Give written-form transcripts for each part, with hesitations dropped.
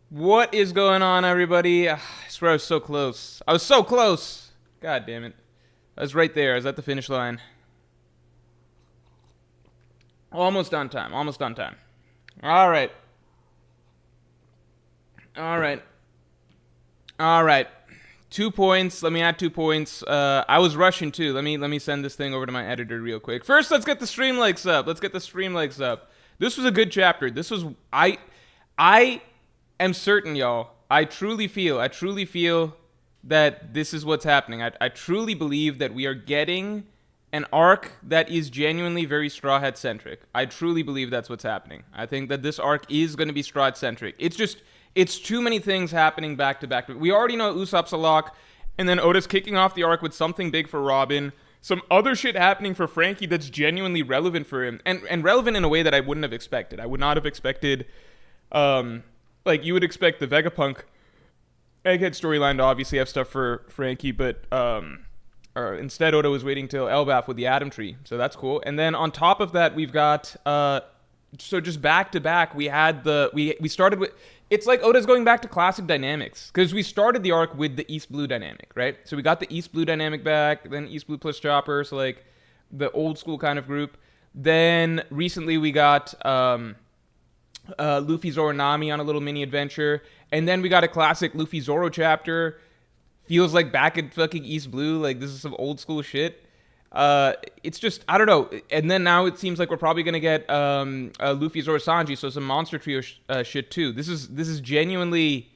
What is going on, everybody? I swear I was so close. I was so close. God damn it. I was right there. I was at the finish line. Almost on time. Almost on time. All right. All right. All right. 2 points. Let me add 2 points. I was rushing too. Let me send this thing over to my editor real quick. First, let's get the stream likes up. Let's get the stream likes up. This was a good chapter. This was I am certain, y'all. I truly feel that this is what's happening. I truly believe that we are getting an arc that is genuinely very Straw Hat centric. I truly believe that's what's happening. I think that this arc is going to be Straw Hat centric. It's too many things happening back to back. We already know Usopp's a lock, and then Oda's kicking off the arc with something big for Robin. Some other shit happening for Frankie that's genuinely relevant for him, and relevant in a way that I wouldn't have expected. I would not have expected, like you would expect the Vegapunk Egghead storyline to obviously have stuff for Frankie, but instead Oda was waiting till Elbaf with the Atom Tree, so that's cool. And then on top of that, we've got so just back to back, we had we started with. It's like Oda's going back to classic dynamics, because we started the arc with the East Blue dynamic, right? So we got the East Blue dynamic back, then East Blue plus Chopper, so like the old school kind of group. Then recently we got Luffy Zoro Nami on a little mini adventure, and then we got a classic Luffy Zoro chapter. Feels like back in fucking East Blue, like this is some old school shit. It's just, I don't know. And then now it seems like we're probably gonna get Luffy Zoro Sanji, so some Monster Trio shit too. This is genuinely,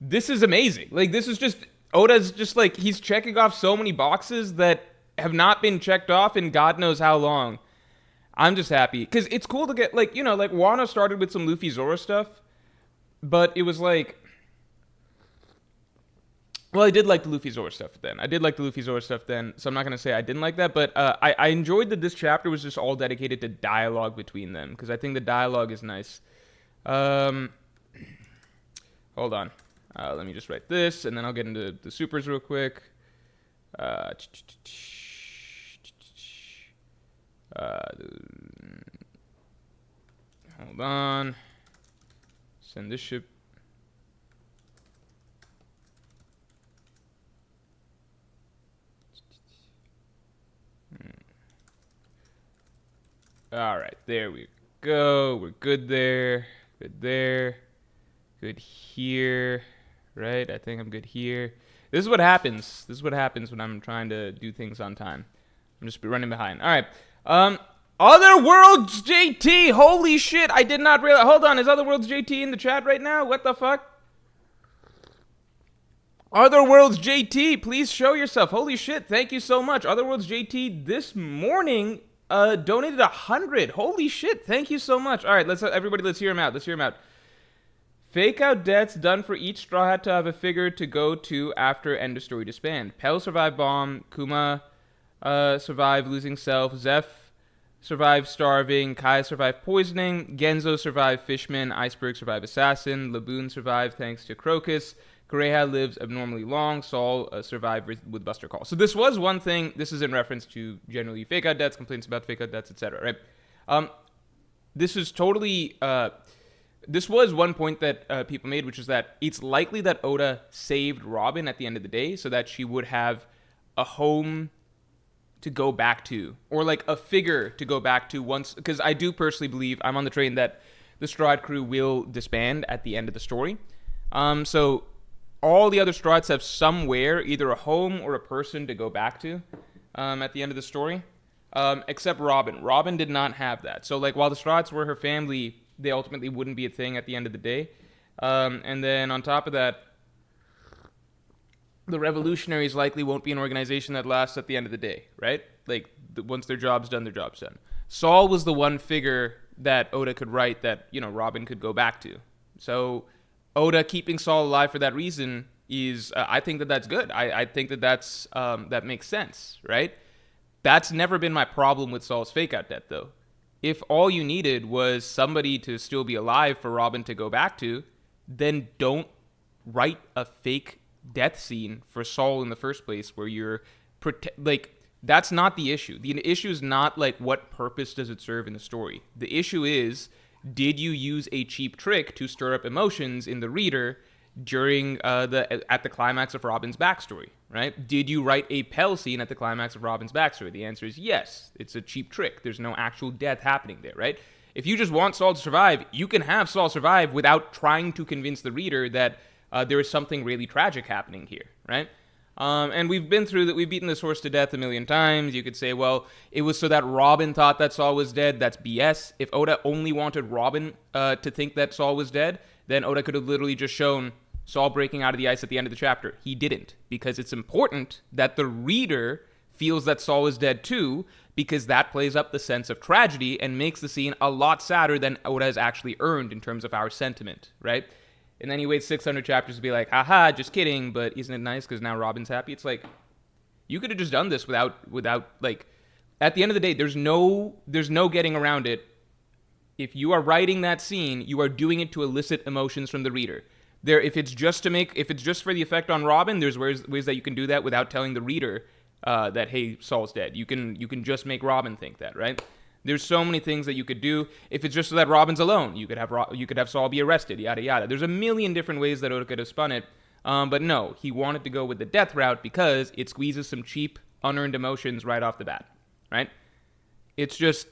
this is amazing. Like this is just Oda's just like he's checking off so many boxes that have not been checked off in God knows how long. I'm just happy because it's cool to get like like Wano started with some Luffy Zoro stuff, but it was like. Well, I did like the Luffy Zoro stuff then. So I'm not going to say I didn't like that, but I enjoyed that this chapter was just all dedicated to dialogue between them, because I think the dialogue is nice. Hold on. Let me just write this, and then I'll get into the supers real quick. Hold on. Send this ship. All right, there we go. We're good there. Good there. Good here. Right? I think I'm good here. This is what happens. This is what happens when I'm trying to do things on time. I'm just running behind. All right. Otherworlds JT. Holy shit. I did not realize. Hold on. Is Otherworlds JT in the chat right now? What the fuck? Otherworlds JT, please show yourself. Holy shit. Thank you so much. Otherworlds JT this morning donated 100. Holy shit. Thank you so much. All right, let's hear him out. Fake out deaths done for each Straw Hat to have a figure to go to after end of story disband. Pell survived bomb. Kuma survived losing self. Zeph survived starving. Kai survived poisoning. Genzo survived fishman. Iceberg survived assassin. Laboon survived thanks to Crocus. Kureha lives abnormally long. Saul survived with Buster Call. So this was one thing. This is in reference to generally fake out deaths, complaints about fake out deaths, etc. Right? This is totally. This was one point that people made, which is that it's likely that Oda saved Robin at the end of the day, so that she would have a home to go back to, or like a figure to go back to once. Because I do personally believe I'm on the train that the Straw Hat crew will disband at the end of the story. So. All the other Straw Hats have somewhere, either a home or a person to go back to at the end of the story, except Robin. Robin did not have that. So, like, while the Straw Hats were her family, they ultimately wouldn't be a thing at the end of the day. And then on top of that, the Revolutionaries likely won't be an organization that lasts at the end of the day, right? Like, once their job's done, their job's done. Saul was the one figure that Oda could write that, Robin could go back to. So Oda keeping Saul alive for that reason is, I think that's good. I think that's that makes sense, right? That's never been my problem with Saul's fake out death, though. If all you needed was somebody to still be alive for Robin to go back to, then don't write a fake death scene for Saul in the first place where you're that's not the issue. The issue is not like what purpose does it serve in the story. The issue is did you use a cheap trick to stir up emotions in the reader during at the climax of Robin's backstory, right? Did you write a Pell scene at the climax of Robin's backstory? The answer is yes. It's a cheap trick. There's no actual death happening there, right? If you just want Saul to survive, you can have Saul survive without trying to convince the reader that there is something really tragic happening here, right? And we've been through that. We've beaten this horse to death a million times. You could say, well, it was so that Robin thought that Saul was dead. That's BS. If Oda only wanted Robin to think that Saul was dead, then Oda could have literally just shown Saul breaking out of the ice at the end of the chapter. He didn't, because it's important that the reader feels that Saul is dead too, because that plays up the sense of tragedy and makes the scene a lot sadder than Oda has actually earned in terms of our sentiment, right? And then he waits 600 chapters to be like, haha, just kidding, but isn't it nice because now Robin's happy? It's like, you could have just done this without, like, at the end of the day, there's no getting around it. If you are writing that scene, you are doing it to elicit emotions from the reader. If it's just for the effect on Robin, there's ways that you can do that without telling the reader that, hey, Saul's dead. You can just make Robin think that, right? There's so many things that you could do. If it's just so that Robin's alone, you could have Saul be arrested, yada yada. There's a million different ways that Oda could have spun it, but no, he wanted to go with the death route because it squeezes some cheap, unearned emotions right off the bat, right? It's just,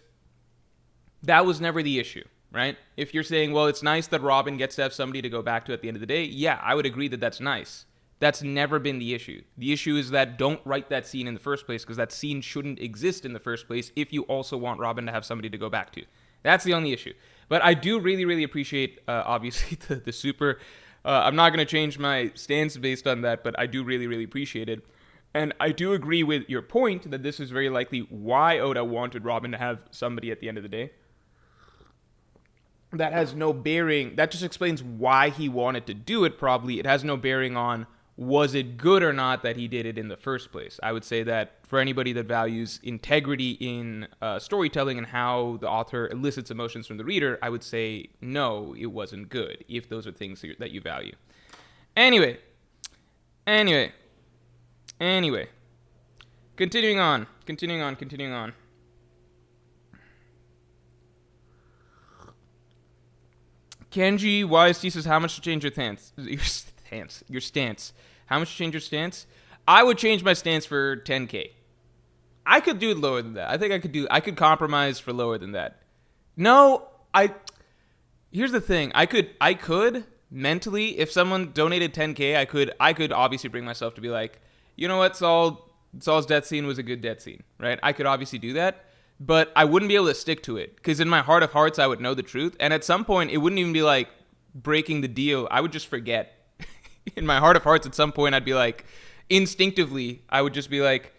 that was never the issue, right? If you're saying, well, it's nice that Robin gets to have somebody to go back to at the end of the day, yeah, I would agree that that's nice. That's never been the issue. The issue is that don't write that scene in the first place, because that scene shouldn't exist in the first place if you also want Robin to have somebody to go back to. That's the only issue. But I do really, really appreciate, obviously, the super... I'm not going to change my stance based on that, but I do really, really appreciate it. And I do agree with your point that this is very likely why Oda wanted Robin to have somebody at the end of the day. That has no bearing... That just explains why he wanted to do it, probably. It has no bearing on... was it good or not that he did it in the first place? I would say that for anybody that values integrity in storytelling and how the author elicits emotions from the reader, I would say no, it wasn't good, if those are things that you value. Anyway. Continuing on. Kenji YST says, how much to change your stance? How much to change your stance? I would change my stance for 10K. I could do it lower than that. I think I could compromise for lower than that. No, here's the thing. I could mentally, if someone donated 10K, I could obviously bring myself to be like, you know what, Saul's death scene was a good death scene, right? I could obviously do that, but I wouldn't be able to stick to it, because in my heart of hearts, I would know the truth, and at some point, it wouldn't even be like breaking the deal. I would just forget. In my heart of hearts, at some point, I'd be like, instinctively, I would just be like,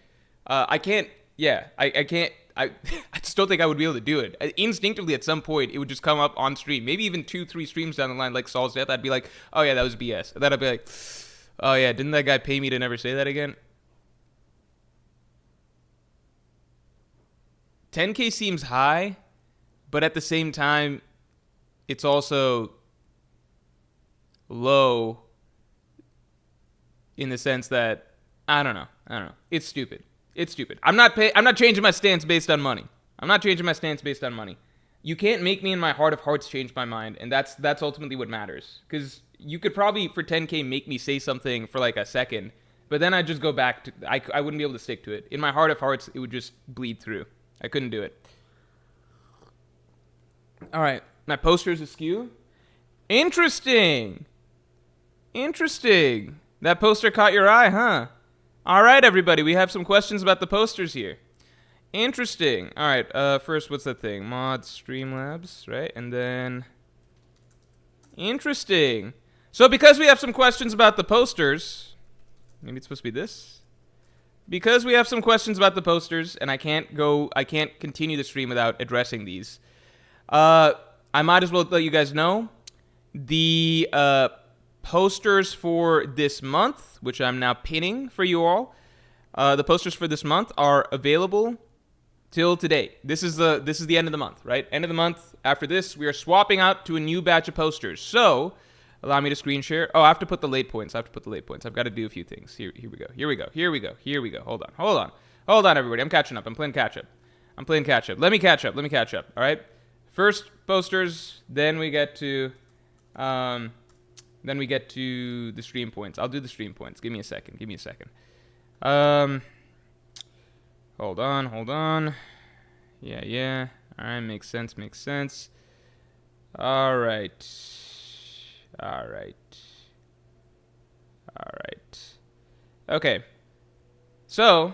I can't, I just don't think I would be able to do it. Instinctively, at some point, it would just come up on stream. Maybe even 2-3 streams down the line, like Saul's death, I'd be like, oh yeah, that was BS. And then I'd be like, oh yeah, didn't that guy pay me to never say that again? 10K seems high, but at the same time, it's also low in the sense that, I don't know. It's stupid. I'm not changing my stance based on money. You can't make me in my heart of hearts change my mind, and that's ultimately what matters. Because you could probably, for 10K, make me say something for like a second, but then I'd just go back to, I wouldn't be able to stick to it. In my heart of hearts, it would just bleed through. I couldn't do it. All right, my poster's askew. Interesting. That poster caught your eye, huh? All right, everybody, we have some questions about the posters here. Interesting. All right, first, what's that thing? Mod Streamlabs, right? And then... Interesting. So because we have some questions about the posters... Maybe it's supposed to be this? Because we have some questions about the posters, and I can't continue the stream without addressing these. I might as well let you guys know. The, posters for this month, which I'm now pinning for you all. The posters for this month are available till today. This is the end of the month, right? End of the month. After this, we are swapping out to a new batch of posters. So, allow me to screen share. Oh, I have to put the late points. I've got to do a few things. Here we go. Hold on, everybody. I'm catching up. I'm playing catch up. Let me catch up. All right. First posters, then we get to the stream points. I'll do the stream points. Give me a second. Hold on. Yeah. All right, makes sense. All right. Okay. So,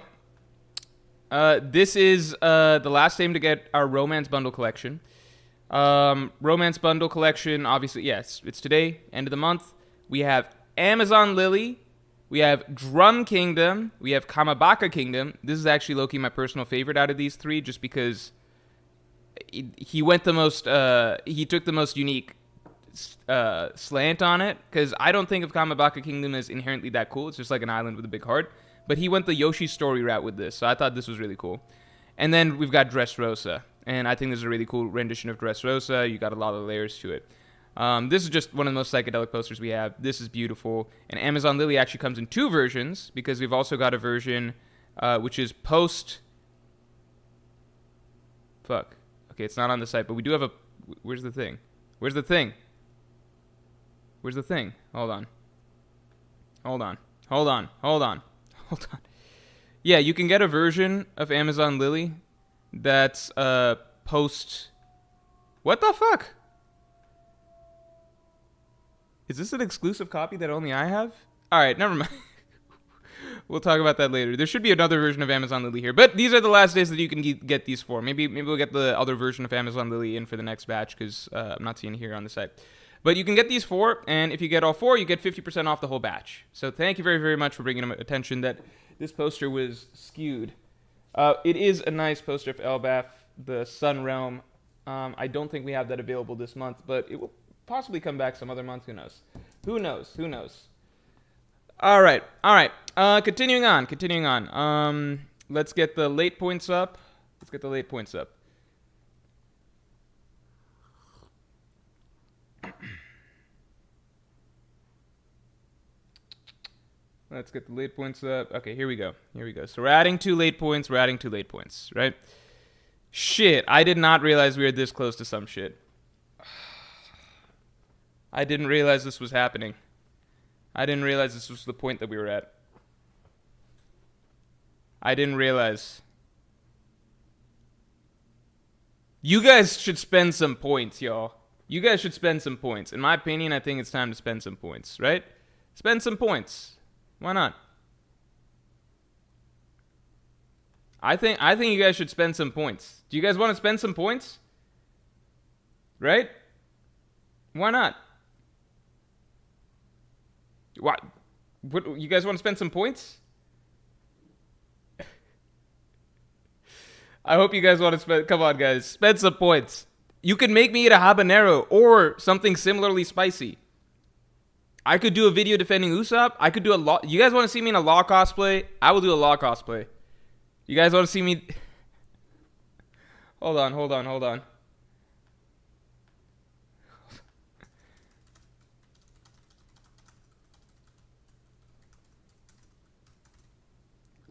this is the last name to get our romance bundle collection. Romance bundle collection, obviously, yes, it's today, end of the month. We have Amazon Lily, we have Drum Kingdom, we have Kamabaka Kingdom. This is actually Loki, my personal favorite out of these three, just because he went the most, he took the most unique slant on it, because I don't think of Kamabaka Kingdom as inherently that cool. It's just like an island with a big heart. But he went the Yoshi story route with this, so I thought this was really cool. And then we've got Dressrosa, and I think this is a really cool rendition of Dressrosa. You got a lot of layers to it. This is just one of the most psychedelic posters we have. This is beautiful. And Amazon Lily actually comes in 2 versions, because we've also got a version which is post... Fuck. Okay, it's not on the site, but we do have a... Where's the thing? Hold on. Yeah, you can get a version of Amazon Lily that's post... What the fuck? Is this an exclusive copy that only I have? Alright, never mind. We'll talk about that later. There should be another version of Amazon Lily here, but these are the last days that you can get these for. Maybe we'll get the other version of Amazon Lily in for the next batch, because I'm not seeing it here on the site. But you can get these 4, and if you get all 4, you get 50% off the whole batch. So thank you very, very much for bringing attention that this poster was skewed. It is a nice poster of Elbaf, the Sun Realm. I don't think we have that available this month, but it will possibly come back some other month. Who knows? All right. Continuing on. Let's get the late points up. Let's get the late points up. Okay, here we go. So we're adding 2 late points, right? Shit, I did not realize we were this close to some shit. I didn't realize this was happening. I didn't realize this was the point that we were at. I didn't realize. You guys should spend some points, y'all. You guys should spend some points. In my opinion, I think it's time to spend some points, right? Spend some points. Why not? I think you guys should spend some points. Do you guys want to spend some points? Right? Why not? What you guys want to spend some points? I hope you guys want to spend... Come on, guys. Spend some points. You could make me eat a habanero or something similarly spicy. I could do a video defending Usopp. I could do a law... You guys want to see me in a law cosplay? I will do a law cosplay. You guys want to see me... Hold on.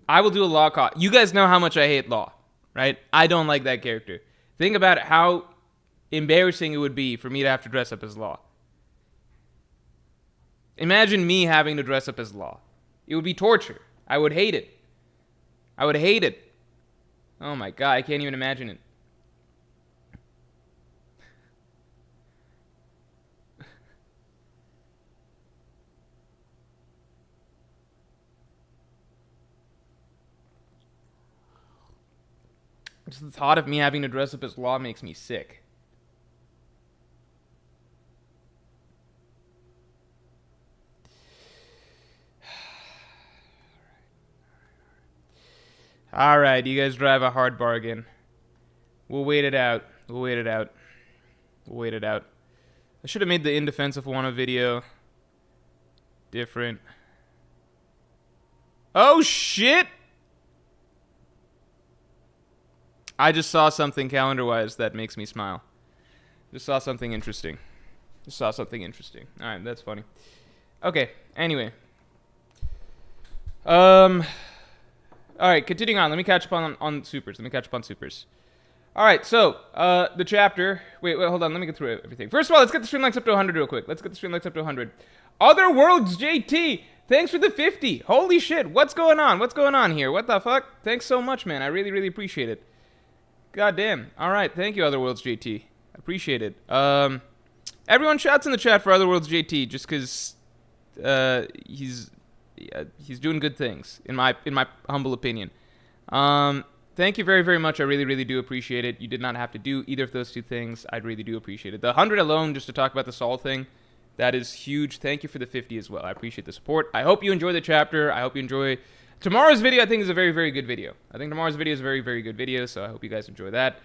I will do a law cosplay. You guys know how much I hate Law, right? I don't like that character. Think about how embarrassing it would be for me to have to dress up as Law. Imagine me having to dress up as Law. It would be torture. I would hate it. Oh my god, I can't even imagine it. Just the thought of me having to dress up as Law makes me sick. Alright, you guys drive a hard bargain. We'll wait it out. I should have made the In Defense of Wano video different. Oh shit! I just saw something calendar-wise that makes me smile. Just saw something interesting. Alright, that's funny. Okay, anyway. Alright, continuing on. Let me catch up on supers. All right, so the chapter. Wait, hold on. Let me get through everything. First of all, let's get the stream likes up to 100 real quick. Let's get the stream likes up to 100. Other Worlds JT, thanks for the 50. Holy shit, what's going on? What's going on here? What the fuck? Thanks so much, man. I really, really appreciate it. God damn. All right, thank you, Other Worlds JT. Appreciate it. Everyone shouts in the chat for Other Worlds JT just because he's doing good things in my humble opinion. Thank you very, very much. I really, really do appreciate it. You did not have to do either of those two things. I'd really do appreciate it. The 100 alone, just to talk about the Saul thing, that is huge. Thank you for the 50 as well. I appreciate the support. I hope you enjoy the chapter. I hope you enjoy tomorrow's video. I think is a very, very good video. I think tomorrow's video is a very, very good video, so I hope you guys enjoy that.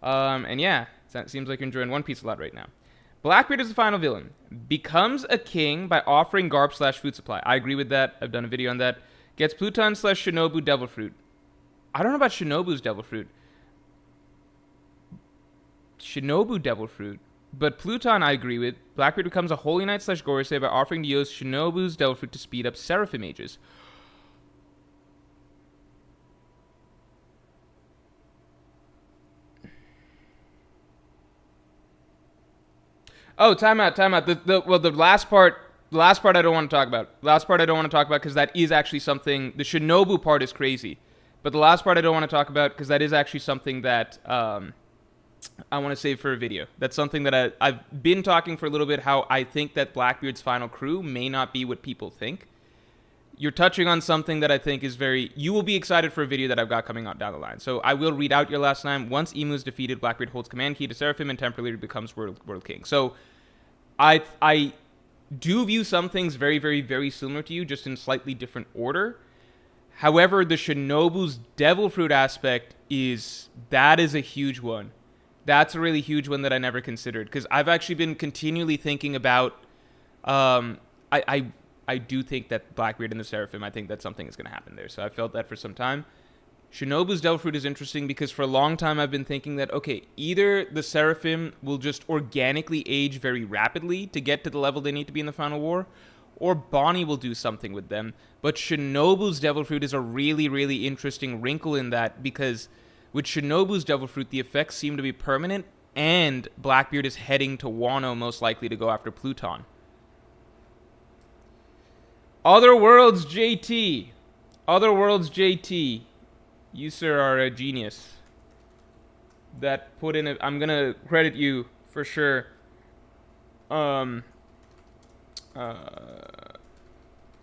And yeah, it seems like you're enjoying One Piece a lot right now. Blackbeard is the final villain. Becomes a king by offering Garp / food supply. I agree with that. I've done a video on that. Gets Pluton / Shinobu Devil Fruit. I don't know about Shinobu's Devil Fruit. Shinobu Devil Fruit. But Pluton I agree with. Blackbeard becomes a Holy Knight / Gorosei by offering to use Shinobu's Devil Fruit to speed up Seraphim ages. Oh, time out. The last part I don't want to talk about. Last part I don't want to talk about because that is actually something. The Shinobu part is crazy. But the last part I don't want to talk about because that is actually something that I want to save for a video. That's something that I've been talking for a little bit, how I think that Blackbeard's final crew may not be what people think. You're touching on something that I think is very... You will be excited for a video that I've got coming out down the line. So I will read out your last name. Once Emu is defeated, Blackbeard holds command key to Seraphim and temporarily becomes World King. So I do view some things very, very, very similar to you, just in slightly different order. However, the Shinobu's Devil Fruit aspect that is a huge one. That's a really huge one that I never considered because I've actually been continually thinking about. I do think that Blackbeard and the Seraphim. I think that something is going to happen there. So I felt that for some time. Shinobu's Devil Fruit is interesting because for a long time I've been thinking that okay, either the Seraphim will just organically age very rapidly to get to the level they need to be in the final war, or Bonnie will do something with them. But Shinobu's Devil Fruit is a really, really interesting wrinkle in that because with Shinobu's Devil Fruit, the effects seem to be permanent, and Blackbeard is heading to Wano, most likely to go after Pluton. Other Worlds JT. Other Worlds JT. You, sir, are a genius. That put in I'm going to credit you for sure. I'm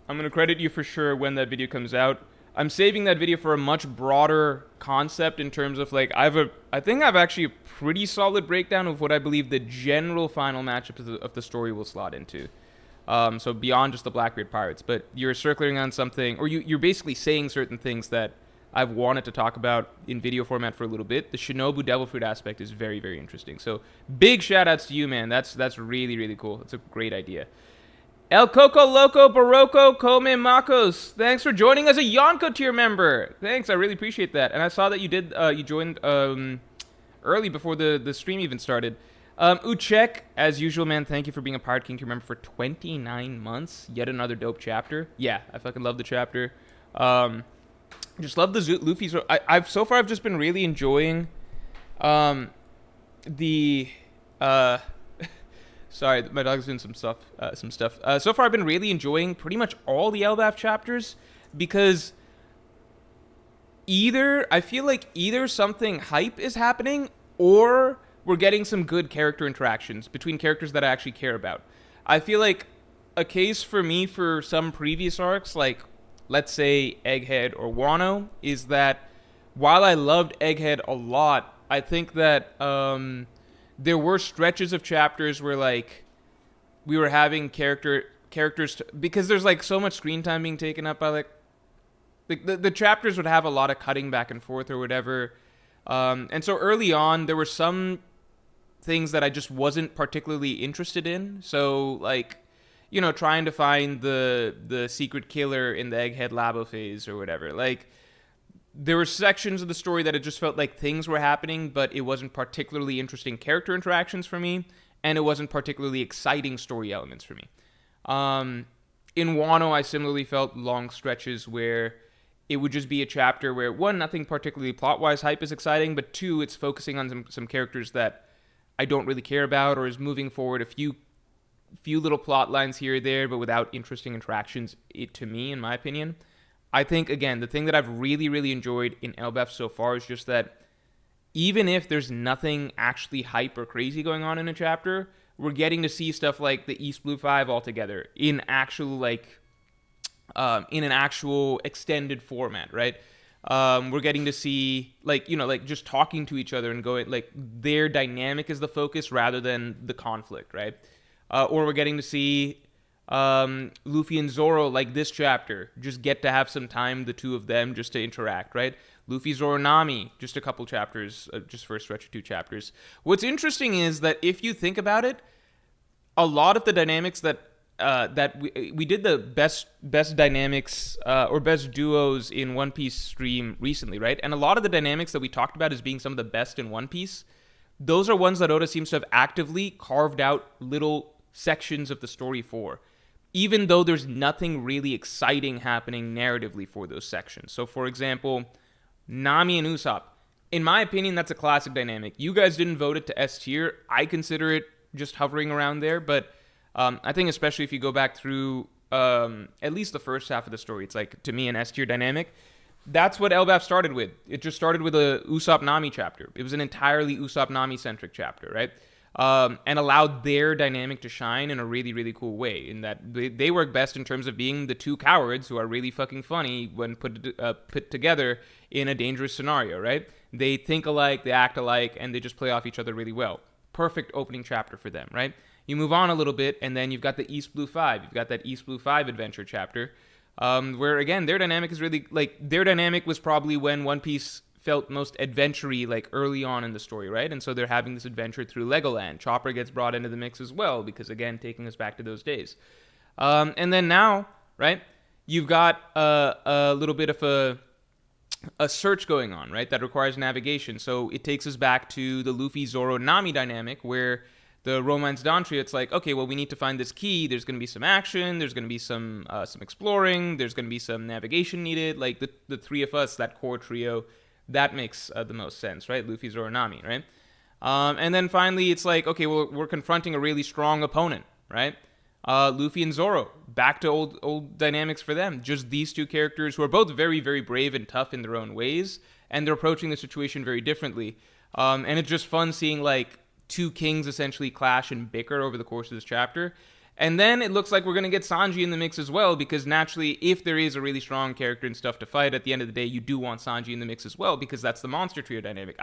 going to credit you for sure when that video comes out. I'm saving that video for a much broader concept in terms of like I think I've actually a pretty solid breakdown of what I believe the general final matchup of the story will slot into. So beyond just the Blackbeard Pirates, but you're circling on something, or you're basically saying certain things that I've wanted to talk about in video format for a little bit. The Shinobu Devil Fruit aspect is very, very interesting. So big shout outs to you, man. That's really, really cool. That's a great idea. El Coco Loco Barroco Come Macos. Thanks for joining as a Yonko tier member. Thanks, I really appreciate that. And I saw that you did you joined early before the stream even started. Uchek, as usual, man, thank you for being a Pirate King tier member for 29 months. Yet another dope chapter. Yeah, I fucking love the chapter. Just love the Luffy's. I've so far I've just been really enjoying the sorry, my dog's doing some stuff. So far, I've been really enjoying pretty much all the Elbaf chapters because I feel like either something hype is happening or we're getting some good character interactions between characters that I actually care about. I feel like a case for me for some previous arcs, like let's say Egghead or Wano, is that while I loved Egghead a lot, I think that there were stretches of chapters where like we were having characters because there's like so much screen time being taken up by like the chapters would have a lot of cutting back and forth or whatever, and so early on there were some things that I just wasn't particularly interested in. So like, you know, trying to find the secret killer in the Egghead Labo phase or whatever, like there were sections of the story that it just felt like things were happening, but it wasn't particularly interesting character interactions for me, and it wasn't particularly exciting story elements for me. In Wano, I similarly felt long stretches where it would just be a chapter where, one, nothing particularly plot-wise hype is exciting, but two, it's focusing on some characters that I don't really care about, or is moving forward a few little plot lines here or there, but without interesting interactions, to me, in my opinion. I think, again, the thing that I've really, really enjoyed in Elbaf so far is just that even if there's nothing actually hype or crazy going on in a chapter, we're getting to see stuff like the East Blue 5 all together in actual, like, in an actual extended format, right? We're getting to see, like, you know, like, just talking to each other and going, like, their dynamic is the focus rather than the conflict, right? Or we're getting to see Luffy and Zoro, like this chapter, just get to have some time, the two of them, just to interact, right? Luffy, Zoro, Nami, just a couple chapters, just for a stretch of 2 chapters. What's interesting is that if you think about it, a lot of the dynamics that we did the best dynamics or best duos in One Piece stream recently, right? And a lot of the dynamics that we talked about as being some of the best in One Piece, those are ones that Oda seems to have actively carved out little sections of the story for, even though there's nothing really exciting happening narratively for those sections. So, for example, Nami and Usopp. In my opinion, that's a classic dynamic. You guys didn't vote it to S tier. I consider it just hovering around there, but I think especially if you go back through at least the first half of the story, it's like, to me, an S tier dynamic. That's what Elbaf started with. It just started with a Usopp Nami chapter. It was an entirely Usopp Nami centric chapter, right? And allowed their dynamic to shine in a really, really cool way, in that they work best in terms of being the two cowards who are really fucking funny when put together in a dangerous scenario, right? They think alike, they act alike, and they just play off each other really well. Perfect opening chapter for them, right? You move on a little bit, and then you've got the East Blue 5. You've got that East Blue 5 adventure chapter, where, again, their dynamic is really, like, their dynamic was probably when One Piece felt most adventure-y, like, early on in the story, right? And so they're having this adventure through Legoland. Chopper gets brought into the mix as well, because, again, taking us back to those days. And then now, right, you've got a little bit of a search going on, right, that requires navigation. So it takes us back to the Luffy, Zoro, Nami dynamic, where the Romance Dawn trio, it's like, okay, well, we need to find this key. There's going to be some action. There's going to be some exploring. There's going to be some navigation needed. Like, the three of us, that core trio, that makes the most sense, right? Luffy, Zoro, Nami, right? And then finally, it's like, okay, well, we're confronting a really strong opponent, right? Luffy and Zoro, back to old dynamics for them. Just these two characters who are both very, very brave and tough in their own ways, and they're approaching the situation very differently. And it's just fun seeing, like, two kings essentially clash and bicker over the course of this chapter. And then it looks like we're going to get Sanji in the mix as well, because naturally, if there is a really strong character and stuff to fight, at the end of the day, you do want Sanji in the mix as well, because that's the monster trio dynamic.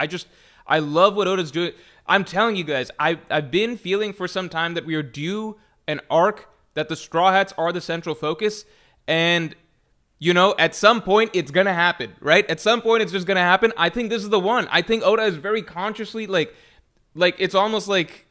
I love what Oda's doing. I'm telling you guys, I've been feeling for some time that we are due an arc that the Straw Hats are the central focus, and, you know, at some point, it's going to happen, right? At some point, it's just going to happen. I think this is the one. I think Oda is very consciously, like, it's almost like,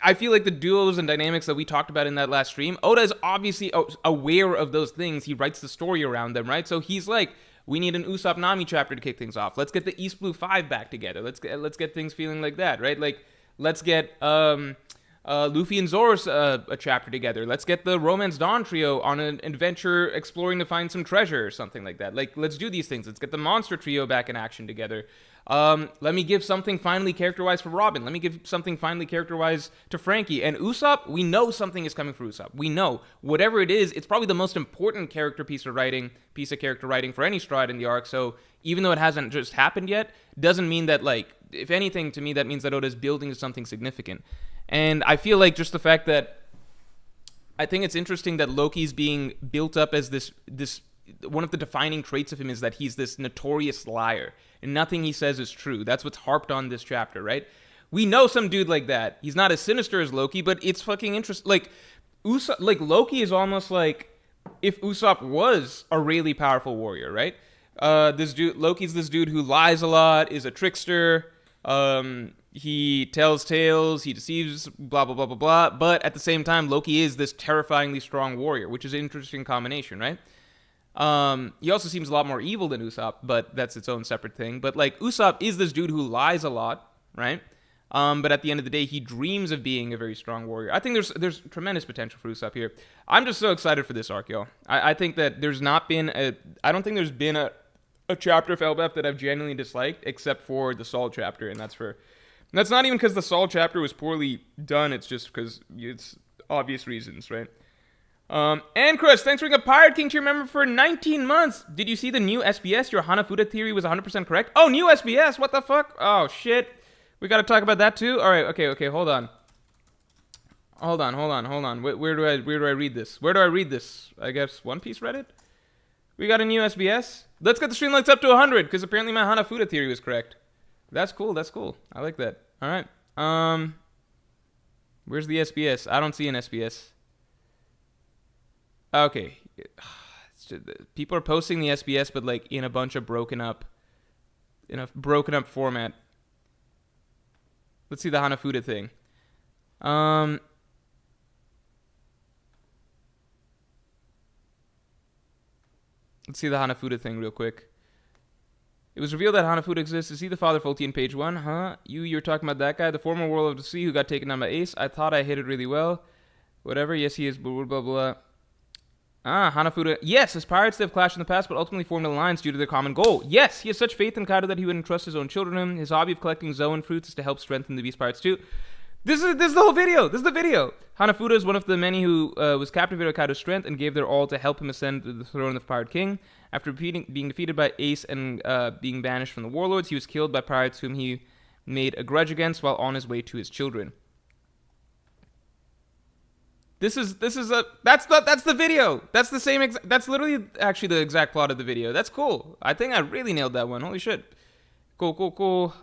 I feel like the duos and dynamics that we talked about in that last stream, Oda is obviously aware of those things. He writes the story around them, right? So he's like, we need an Usopp Nami chapter to kick things off. Let's get the East Blue 5 back together. Let's get things feeling like that, right? Like, let's get Luffy and Zoro's a chapter together. Let's get the Romance Dawn trio on an adventure exploring to find some treasure or something like that. Like, let's do these things. Let's get the monster trio back in action together. Let me give something finally character-wise for Robin. Let me give something finally character-wise to Frankie. And Usopp, we know something is coming for Usopp. We know. Whatever it is, it's probably the most important piece of character writing for any Straw Hat in the arc. So even though it hasn't just happened yet, doesn't mean that, like, if anything, to me, that means that Oda's building to something significant. And I feel like just the fact that I think it's interesting that Loki's being built up as this one of the defining traits of him is that he's this notorious liar, and nothing he says is true. That's what's harped on this chapter, right? We know some dude like that. He's not as sinister as Loki, but it's fucking interesting. Like, Loki is almost like if Usopp was a really powerful warrior, right? Loki's this dude who lies a lot, is a trickster, he tells tales, he deceives, blah, blah, blah, blah, blah. But at the same time, Loki is this terrifyingly strong warrior, which is an interesting combination, right? He also seems a lot more evil than Usopp, but that's its own separate thing. But, like, Usopp is this dude who lies a lot, right? But at the end of the day, he dreams of being a very strong warrior. I think there's tremendous potential for Usopp here. I'm just so excited for this arc, y'all. I think that I don't think there's been a chapter of Elbaf that I've genuinely disliked, except for the Saul chapter, and that's not even because the Saul chapter was poorly done. It's just because it's obvious reasons, right? And Chris, thanks for being a Pirate King to your member for 19 months. Did you see the new SBS? Your Hanafuda theory was 100% correct. Oh, new SBS? What the fuck? Oh, shit. We gotta talk about that too? Alright, okay, hold on. Hold on. Where do I read this? Where do I read this? I guess One Piece Reddit? We got a new SBS? Let's get the stream likes up to 100, because apparently my Hanafuda theory was correct. That's cool. I like that. Alright. Where's the SBS? I don't see an SBS. Okay. People are posting the SBS, but like in a bunch of broken up format. Let's see the Hanafuda thing. Let's see the Hanafuda thing real quick. It was revealed that Hanafuda exists. Is he the father of Fulti in page 1? Huh? You're talking about that guy? The former Warlord of the Sea who got taken down by Ace? I thought I hit it really well. Whatever. Yes, he is. Blah, blah, blah. Hanafuda. Yes, his pirates have clashed in the past, but ultimately formed an alliance due to their common goal. Yes, he has such faith in Kaido that he would entrust his own children to him. His hobby of collecting Zoan fruits is to help strengthen the Beast Pirates too. This is the whole video. This is the video. Hanafuda is one of the many who was captivated by Kaido's strength and gave their all to help him ascend to the throne of Pirate King. After being defeated by Ace and being banished from the warlords, he was killed by pirates whom he made a grudge against while on his way to his children. That's the video. That's the same that's literally actually the exact plot of the video. That's cool. I think I really nailed that one. Holy shit. Cool.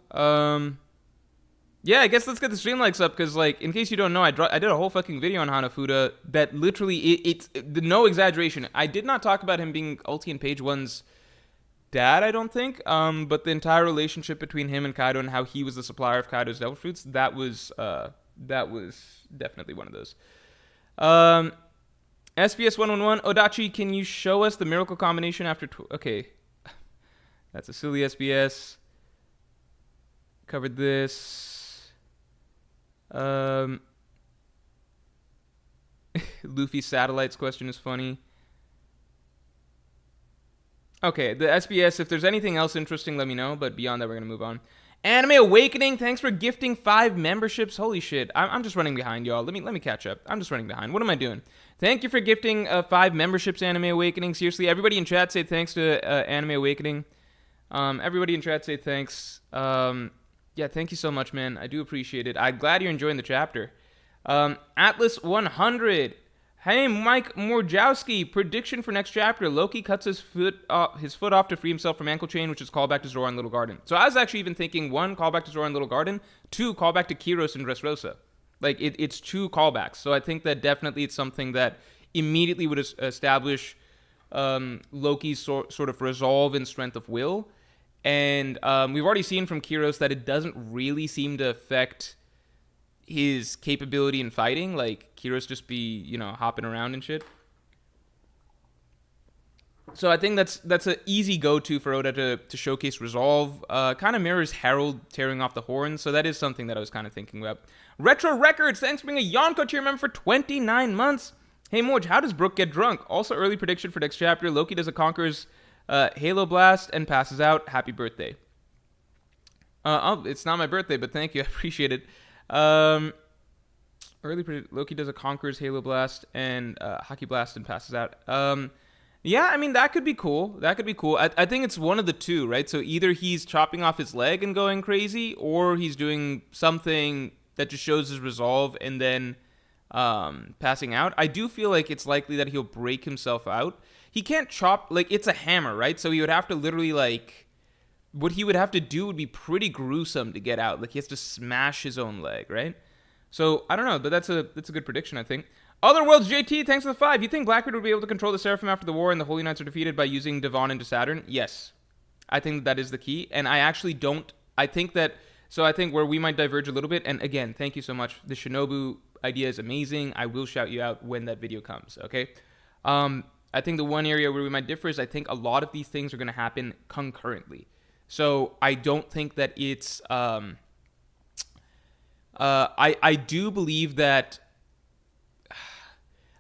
Yeah, I guess let's get the stream likes up, because, like, in case you don't know, I did a whole fucking video on Hanafuda that literally, it's no exaggeration. I did not talk about him being Ulti in page 1's dad, I don't think, but the entire relationship between him and Kaido and how he was the supplier of Kaido's devil fruits, that was definitely one of those. SBS 111, Odachi, can you show us the miracle combination after... okay, that's a silly SBS. Covered this. Luffy satellites question is funny. Okay, the SBS, if there's anything else interesting, let me know, but beyond that, we're going to move on. Anime Awakening, thanks for gifting 5 memberships. Holy shit, I'm just running behind, y'all. Let me catch up. I'm just running behind. What am I doing? Thank you for gifting 5 memberships, Anime Awakening. Seriously, everybody in chat say thanks to Anime Awakening. Everybody in chat say thanks. Yeah, thank you so much, man. I do appreciate it. I'm glad you're enjoying the chapter. Atlas 100. Hey, Mike Morjowski. Prediction for next chapter. Loki cuts his foot off to free himself from ankle chain, which is callback to Zoro in Little Garden. So I was actually even thinking, 1, callback to Zoro in Little Garden. 2, callback to Kiros in Dressrosa. Like, it's 2 callbacks. So I think that definitely it's something that immediately would establish Loki's sort of resolve and strength of will. And we've already seen from Kiros that it doesn't really seem to affect his capability in fighting. Like, Kiros just be, hopping around and shit. So I think that's an easy go-to for Oda to showcase resolve. Kind of mirrors Harold tearing off the horn, so that is something that I was kind of thinking about. Retro Records, thanks for being a Yonko tier member for 29 months. Hey, Morj, how does Brook get drunk? Also, early prediction for next chapter, Loki does a Conqueror's Halo Blast and passes out. Happy birthday. It's not my birthday, but thank you. I appreciate it. Loki does a Conqueror's Halo Blast and Hockey Blast and passes out. Yeah, I mean, that could be cool. I think it's one of the two, right? So either he's chopping off his leg and going crazy, or he's doing something that just shows his resolve and then passing out. I do feel like it's likely that he'll break himself out. He can't chop, like, it's a hammer, right? So he would have to literally, like, what he would have to do would be pretty gruesome to get out. Like, he has to smash his own leg, right? So, I don't know, but that's a good prediction, I think. Otherworlds JT, thanks for the 5. You think Blackbeard would be able to control the Seraphim after the war and the Holy Knights are defeated by using Devon into Saturn? Yes. I think that is the key. And I actually don't, I think where we might diverge a little bit, and again, thank you so much. The Shinobu idea is amazing. I will shout you out when that video comes, okay? I think the one area where we might differ is I think a lot of these things are going to happen concurrently. So I don't think that it's I do believe that.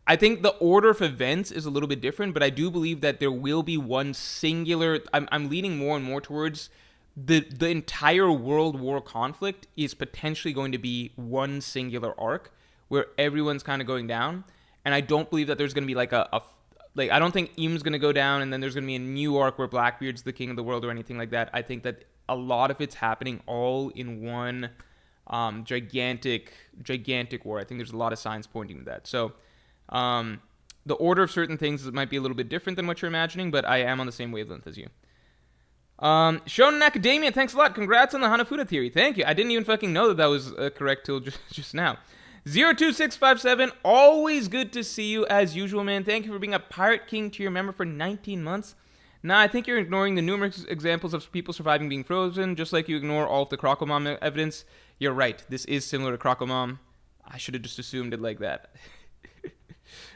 I think the order of events is a little bit different, but I do believe that there will be one singular. I'm leaning more and more towards the entire World War conflict is potentially going to be one singular arc where everyone's kind of going down, and I don't believe that there's going to be like I don't think Im's going to go down and then there's going to be a new arc where Blackbeard's the king of the world or anything like that. I think that a lot of it's happening all in one gigantic war. I think there's a lot of signs pointing to that. So the order of certain things might be a little bit different than what you're imagining, but I am on the same wavelength as you. Shonen Academia, thanks a lot. Congrats on the Hanafuda theory. Thank you. I didn't even fucking know that was correct till just now. 02657, always good to see you as usual, man. Thank you for being a Pirate King tier member for 19 months. Nah, I think you're ignoring the numerous examples of people surviving being frozen, just like you ignore all of the Crocomom evidence. You're right. This is similar to Crocomom. I should have just assumed it like that.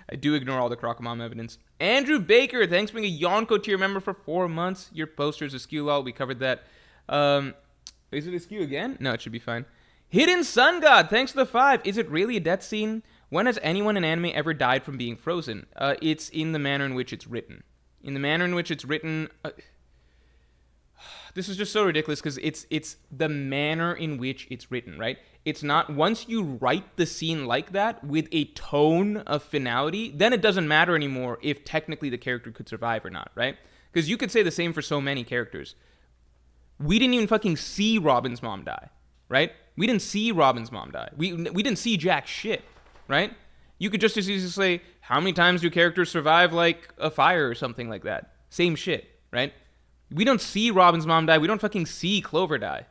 I do ignore all the Crocomom evidence. Andrew Baker, thanks for being a Yonko tier member for 4 months. Your poster is askew, lol. We covered that. Is it askew again? No, it should be fine. Hidden Sun God, thanks for the 5. Is it really a death scene? When has anyone in anime ever died from being frozen? It's in the manner in which it's written. In the manner in which it's written... this is just so ridiculous because it's the manner in which it's written, right? It's not... Once you write the scene like that with a tone of finality, then it doesn't matter anymore if technically the character could survive or not, right? Because you could say the same for so many characters. We didn't even fucking see Robin's mom die, right? We didn't see Robin's mom die. We didn't see jack shit, right? You could just as easily say, how many times do characters survive like a fire or something like that? Same shit, right? We don't see Robin's mom die. We don't fucking see Clover die.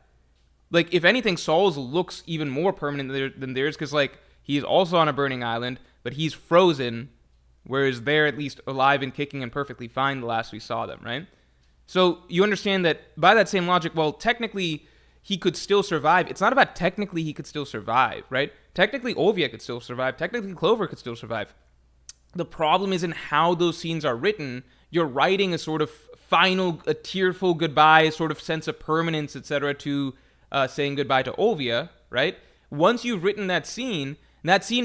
Like, if anything, Saul's looks even more permanent than theirs because, like, he's also on a burning island, but he's frozen, whereas they're at least alive and kicking and perfectly fine the last we saw them, right? So you understand that by that same logic, well, technically he could still survive. It's not about technically he could still survive, right? Technically Ovia could still survive. Technically Clover could still survive. The problem is in how those scenes are written. You're writing a sort of final, a tearful goodbye, a sort of sense of permanence, etc., to saying goodbye to Ovia, right? Once you've written that scene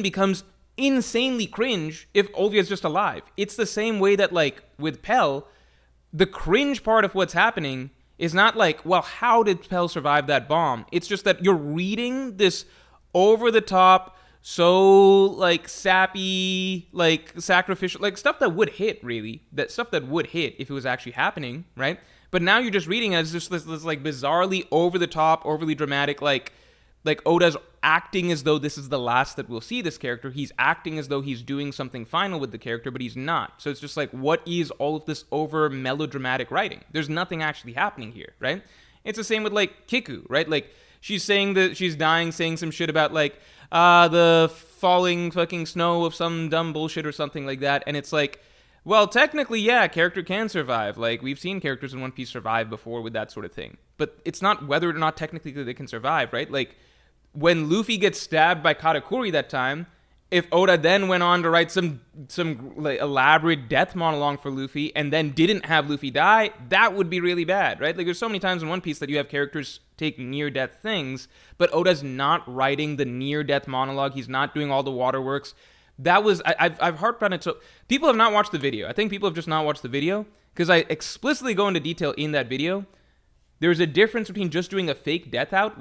becomes insanely cringe if Ovia's just alive. It's the same way that, like, with Pell, the cringe part of what's happening is not like, well, how did Pell survive that bomb? It's just that you're reading this over-the-top, so, like, sappy, like, sacrificial, like, stuff that would hit, really. That stuff that would hit if it was actually happening, right? But now you're just reading it as just this like, bizarrely over-the-top, overly dramatic, like Oda's acting as though this is the last that we'll see this character. He's acting as though he's doing something final with the character, but he's not. So it's just like, what is all of this over melodramatic writing? There's nothing actually happening here, right? It's the same with, like, Kiku, right? Like, she's saying that she's dying, saying some shit about, like, the falling fucking snow of some dumb bullshit or something like that. And it's like, well, technically, yeah, a character can survive. Like, we've seen characters in One Piece survive before with that sort of thing. But it's not whether or not technically they can survive, right? Like, when Luffy gets stabbed by Katakuri that time, if Oda then went on to write some like, elaborate death monologue for Luffy and then didn't have Luffy die, that would be really bad, right? Like, there's so many times in One Piece that you have characters take near-death things, but Oda's not writing the near-death monologue. He's not doing all the waterworks. That was, I've harped on it. So people have not watched the video. I think people have just not watched the video because I explicitly go into detail in that video. There's a difference between just doing a fake death out,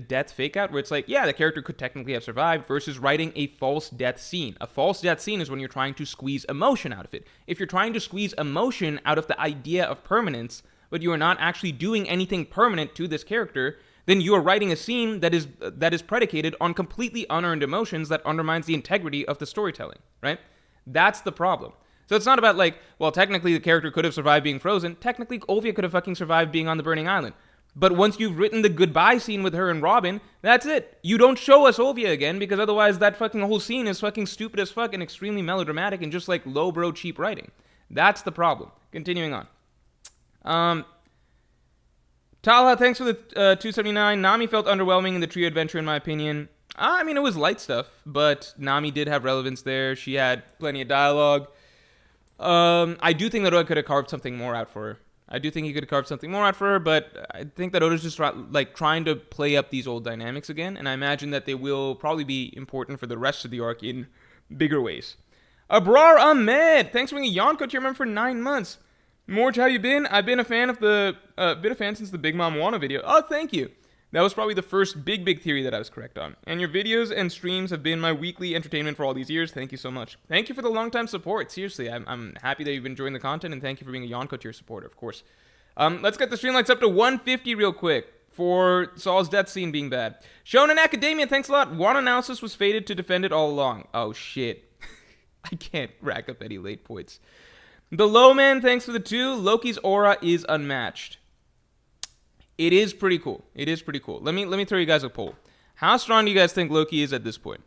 death fake out, where it's like, yeah, the character could technically have survived, versus writing a false death scene. A false death scene is when you're trying to squeeze emotion out of it. If you're trying to squeeze emotion out of the idea of permanence, but you are not actually doing anything permanent to this character, then you are writing a scene that is predicated on completely unearned emotions that undermines the integrity of the storytelling, right? That's the problem. So it's not about, like, well, technically the character could have survived being frozen. Technically, Ovia could have fucking survived being on the burning island. But once you've written the goodbye scene with her and Robin, that's it. You don't show us Ovia again, because otherwise that fucking whole scene is fucking stupid as fuck and extremely melodramatic and just, like, lowbrow cheap writing. That's the problem. Continuing on. Talha, thanks for the 279. Nami felt underwhelming in the trio adventure, in my opinion. I mean, it was light stuff, but Nami did have relevance there. She had plenty of dialogue. I do think that Oda could have carved something more out for her. I do think he could have carved something more out for her, but I think that Oda's just like trying to play up these old dynamics again, and I imagine that they will probably be important for the rest of the arc in bigger ways. Abrar Ahmed, thanks for being a Yonko to your member for 9 months. Morj, how you been? I've been a fan since the Big Mom Wano video. Oh, thank you. That was probably the first big theory that I was correct on. And your videos and streams have been my weekly entertainment for all these years. Thank you so much. Thank you for the long-time support. Seriously, I'm happy that you've been enjoying the content, and thank you for being a Yonko tier supporter, of course. Let's get the stream likes up to 150 real quick for Saul's death scene being bad. Shonen Academia, thanks a lot. One analysis was fated to defend it all along. Oh, shit. I can't rack up any late points. The Low Man, thanks for the 2. Loki's aura is unmatched. It is pretty cool. It is pretty cool. Let me throw you guys a poll. How strong do you guys think Loki is at this point?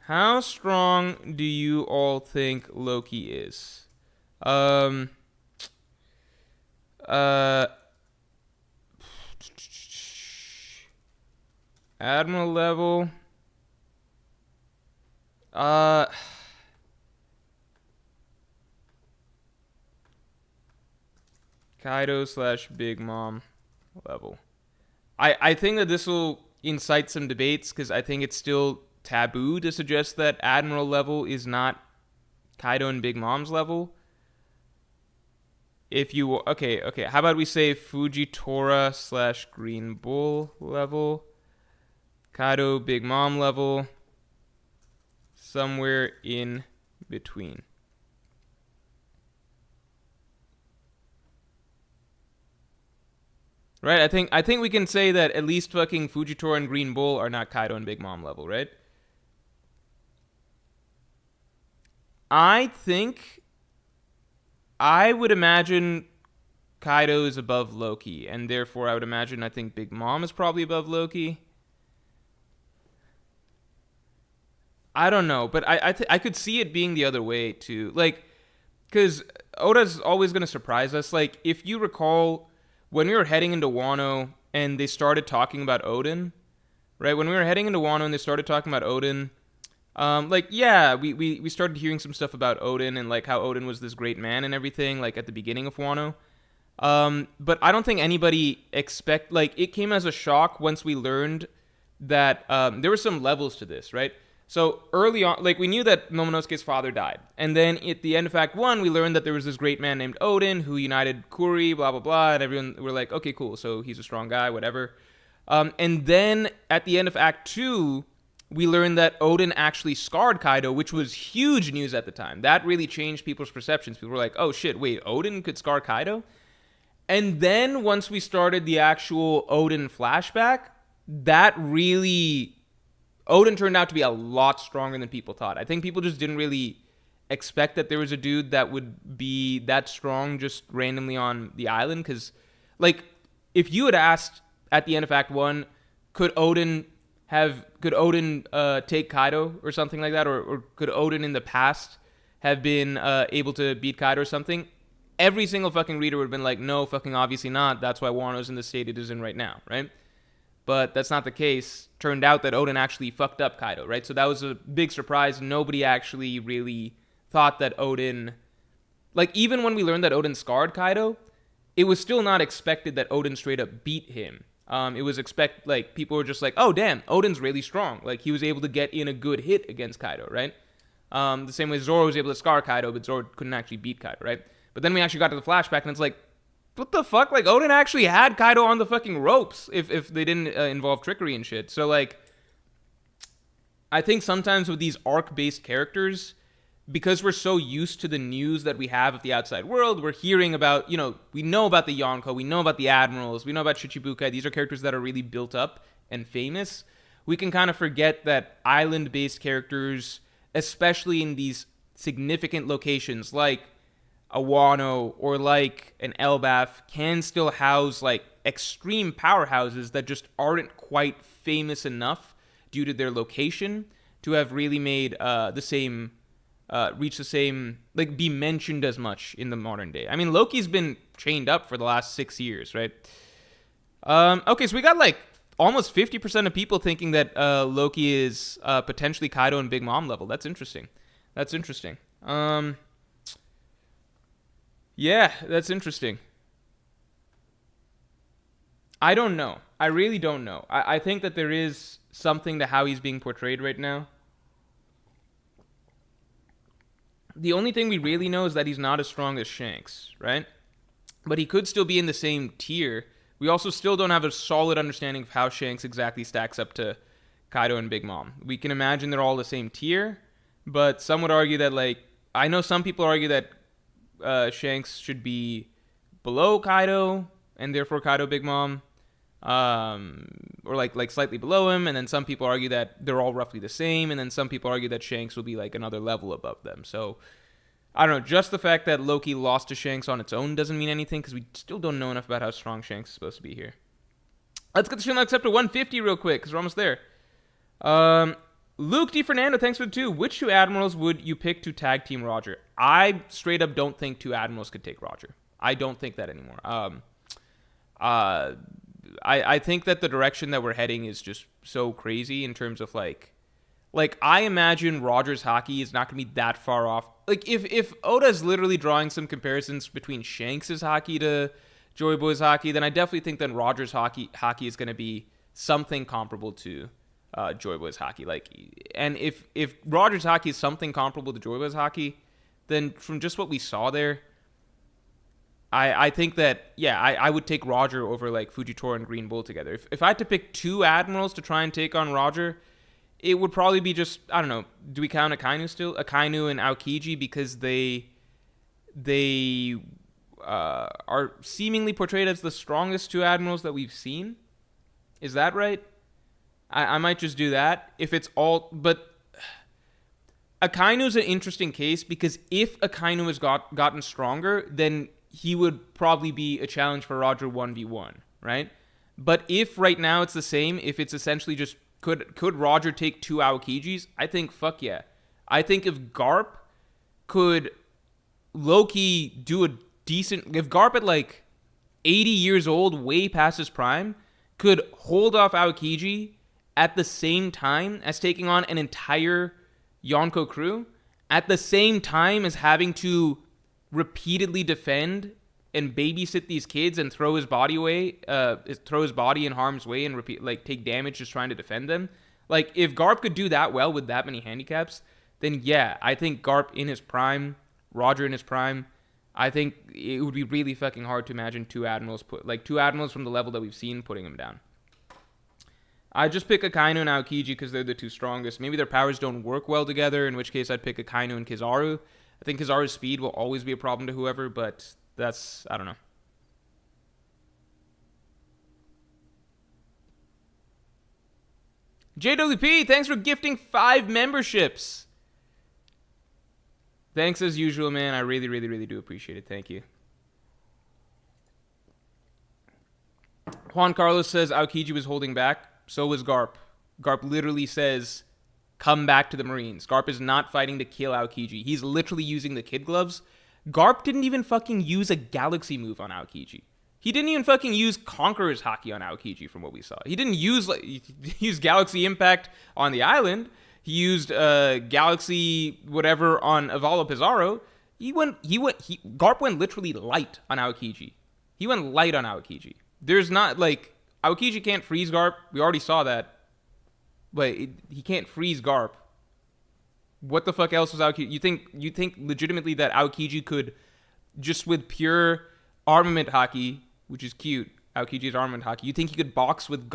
How strong do you all think Loki is? Admiral level. Kaido / Big Mom level. I think that this will incite some debates because I think it's still taboo to suggest that Admiral level is not Kaido and Big Mom's level. If you okay, how about we say Fujitora / Green Bull level, Kaido Big Mom level, somewhere in between. Right, I think we can say that at least fucking Fujitora and Green Bull are not Kaido and Big Mom level, right? I think I would imagine Kaido is above Loki, and therefore I would imagine I think Big Mom is probably above Loki. I don't know, but I could see it being the other way too. Like, because Oda's always going to surprise us. Like, if you recall, when we were heading into Wano and they started talking about Odin, right? When we were heading into Wano and they started talking about Odin, we started hearing some stuff about Odin and like how Odin was this great man and everything, like at the beginning of Wano. But I don't think anybody it came as a shock once we learned that there were some levels to this, right? So early on, like we knew that Momonosuke's father died. And then at the end of Act 1, we learned that there was this great man named Odin who united Kuri, blah, blah, blah. And everyone were like, okay, cool. So he's a strong guy, whatever. And then at the end of Act 2, we learned that Odin actually scarred Kaido, which was huge news at the time. That really changed people's perceptions. People were like, oh shit, wait, Odin could scar Kaido? And then once we started the actual Odin flashback, that really... Odin turned out to be a lot stronger than people thought. I think people just didn't really expect that there was a dude that would be that strong just randomly on the island. Because, like, if you had asked at the end of Act 1, could Odin take Kaido or something like that? Or could Odin in the past have been able to beat Kaido or something? Every single fucking reader would have been like, no, fucking obviously not. That's why Wano's in the state it is in right now, right? But that's not the case. Turned out that Odin actually fucked up Kaido, right? So that was a big surprise. Nobody actually really thought that Odin... Like, even when we learned that Odin scarred Kaido, it was still not expected that Odin straight up beat him. It was people were just like, oh, damn, Odin's really strong. Like, he was able to get in a good hit against Kaido, right? The same way Zoro was able to scar Kaido, but Zoro couldn't actually beat Kaido, right? But then we actually got to the flashback, and it's like, what the fuck? Like, Odin actually had Kaido on the fucking ropes if they didn't involve trickery and shit. So, like, I think sometimes with these arc-based characters, because we're so used to the news that we have of the outside world, we're hearing about, we know about the Yonko, we know about the Admirals, we know about Shichibukai. These are characters that are really built up and famous. We can kind of forget that island-based characters, especially in these significant locations like a Wano or like an Elbaf, can still house like extreme powerhouses that just aren't quite famous enough due to their location to have really made reach the same, like be mentioned as much in the modern day. I mean, Loki's been chained up for the last 6 years, right? Okay, so we got like almost 50% of people thinking that Loki is potentially Kaido and Big Mom level. That's interesting. Yeah, that's interesting. I don't know. I really don't know. I think that there is something to how he's being portrayed right now. The only thing we really know is that he's not as strong as Shanks, right? But he could still be in the same tier. We also still don't have a solid understanding of how Shanks exactly stacks up to Kaido and Big Mom. We can imagine they're all the same tier, but some would argue that, like, I know some people argue that Shanks should be below Kaido, and therefore Kaido Big Mom, or like slightly below him, and then some people argue that they're all roughly the same, and then some people argue that Shanks will be like another level above them. So I don't know, just the fact that Loki lost to Shanks on its own doesn't mean anything, because we still don't know enough about how strong Shanks is supposed to be here. Let's get the show up to 150 real quick, because we're almost there. Luke D. Fernando, thanks for the 2. Which 2 admirals would you pick to tag team Roger? I straight up don't think 2 admirals could take Roger. I don't think that anymore. I think that the direction that we're heading is just so crazy in terms of like I imagine Roger's hockey is not going to be that far off. Like if Oda's literally drawing some comparisons between Shanks' hockey to Joy Boy's hockey, then I definitely think that Roger's hockey is going to be something comparable to Joy Boy's hockey. Like, and if Roger's hockey is something comparable to Joy Boy's hockey, then from just what we saw there, I think that, yeah, I would take Roger over, like, Fujitora and Green Bull together. If I had to pick 2 admirals to try and take on Roger, it would probably be just, I don't know, do we count Akainu still? Akainu and Aokiji, because they are seemingly portrayed as the strongest 2 admirals that we've seen. Is that right? I might just do that. If it's all... But Akainu's an interesting case, because if Akainu has gotten stronger, then he would probably be a challenge for Roger 1v1, right? But if right now it's the same, if it's essentially just could Roger take 2 Aokijis, I think fuck yeah. I think if Garp could low-key do a decent... If Garp at like 80 years old, way past his prime, could hold off Aokiji at the same time as taking on an entire Yonko crew, at the same time as having to repeatedly defend and babysit these kids and throw his body in harm's way and take damage just trying to defend them. Like, if Garp could do that well with that many handicaps, then yeah, I think Garp in his prime, Roger in his prime, I think it would be really fucking hard to imagine 2 admirals from the level that we've seen putting him down. I just pick Akainu and Aokiji because they're the 2 strongest. Maybe their powers don't work well together, in which case I'd pick Akainu and Kizaru. I think Kizaru's speed will always be a problem to whoever, but that's... I don't know. JWP, thanks for gifting 5 memberships. Thanks as usual, man. I really, really, really do appreciate it. Thank you. Juan Carlos says Aokiji was holding back. So was Garp. Garp literally says, come back to the Marines. Garp is not fighting to kill Aokiji. He's literally using the kid gloves. Garp didn't even fucking use a galaxy move on Aokiji. He didn't even fucking use Conqueror's Haki on Aokiji from what we saw. He didn't use, he used Galaxy Impact on the island. He used Galaxy whatever on Avala Pizarro. Garp went literally light on Aokiji. He went light on Aokiji. There's not, like, Aokiji can't freeze Garp. We already saw that. But he can't freeze Garp. What the fuck else was Aokiji? You think legitimately that Aokiji could, just with pure armament Haki, which is cute, Aokiji's armament Haki, you think he could box with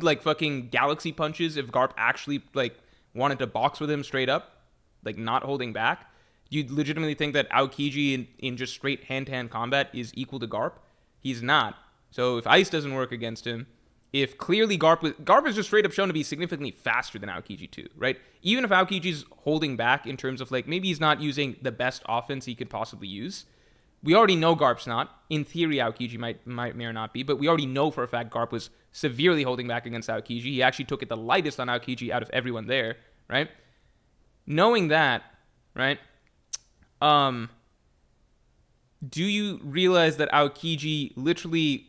like fucking galaxy punches if Garp actually like wanted to box with him straight up, like not holding back? You legitimately think that Aokiji in just straight hand-to-hand combat is equal to Garp? He's not. So if Ice doesn't work against him, if clearly Garp is just straight up shown to be significantly faster than Aokiji too, right? Even if Aokiji's holding back in terms of like maybe he's not using the best offense he could possibly use, we already know Garp's not. In theory, Aokiji may or not be, but we already know for a fact Garp was severely holding back against Aokiji. He actually took it the lightest on Aokiji out of everyone there, right? Knowing that, right? Do you realize that Aokiji literally,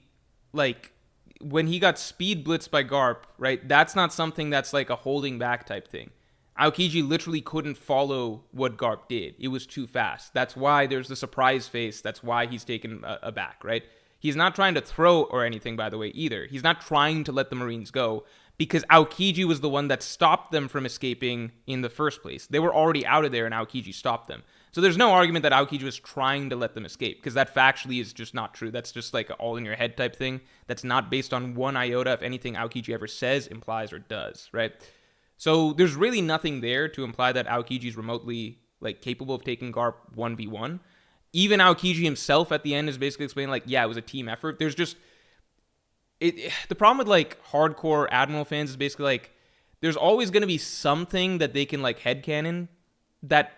like, when he got speed blitzed by Garp, right? That's not something that's like a holding back type thing. Aokiji literally couldn't follow what Garp did. It was too fast. That's why there's the surprise face. That's why he's taken aback, right? He's not trying to throw or anything, by the way, either. He's not trying to let the Marines go because Aokiji was the one that stopped them from escaping in the first place. They were already out of there and Aokiji stopped them. So there's no argument that Aokiji was trying to let them escape because that factually is just not true. That's just like an all in your head type thing. That's not based on one iota of anything Aokiji ever says, implies, or does, right? So there's really nothing there to imply that Aokiji is remotely like capable of taking Garp 1v1. Even Aokiji himself at the end is basically explaining like, yeah, it was a team effort. There's just the problem with like hardcore Admiral fans is basically like there's always going to be something that they can like headcanon that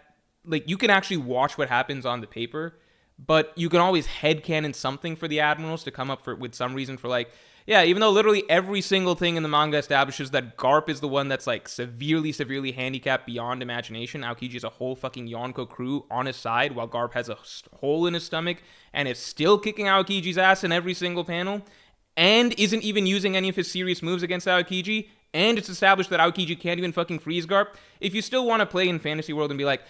like you can actually watch what happens on the paper, but you can always headcanon something for the Admirals to come up with some reason for like, yeah, even though literally every single thing in the manga establishes that Garp is the one that's like severely handicapped beyond imagination. Aokiji is a whole fucking Yonko crew on his side while Garp has a hole in his stomach and is still kicking Aokiji's ass in every single panel and isn't even using any of his serious moves against Aokiji, and it's established that Aokiji can't even fucking freeze Garp. If you still want to play in Fantasy World and be like,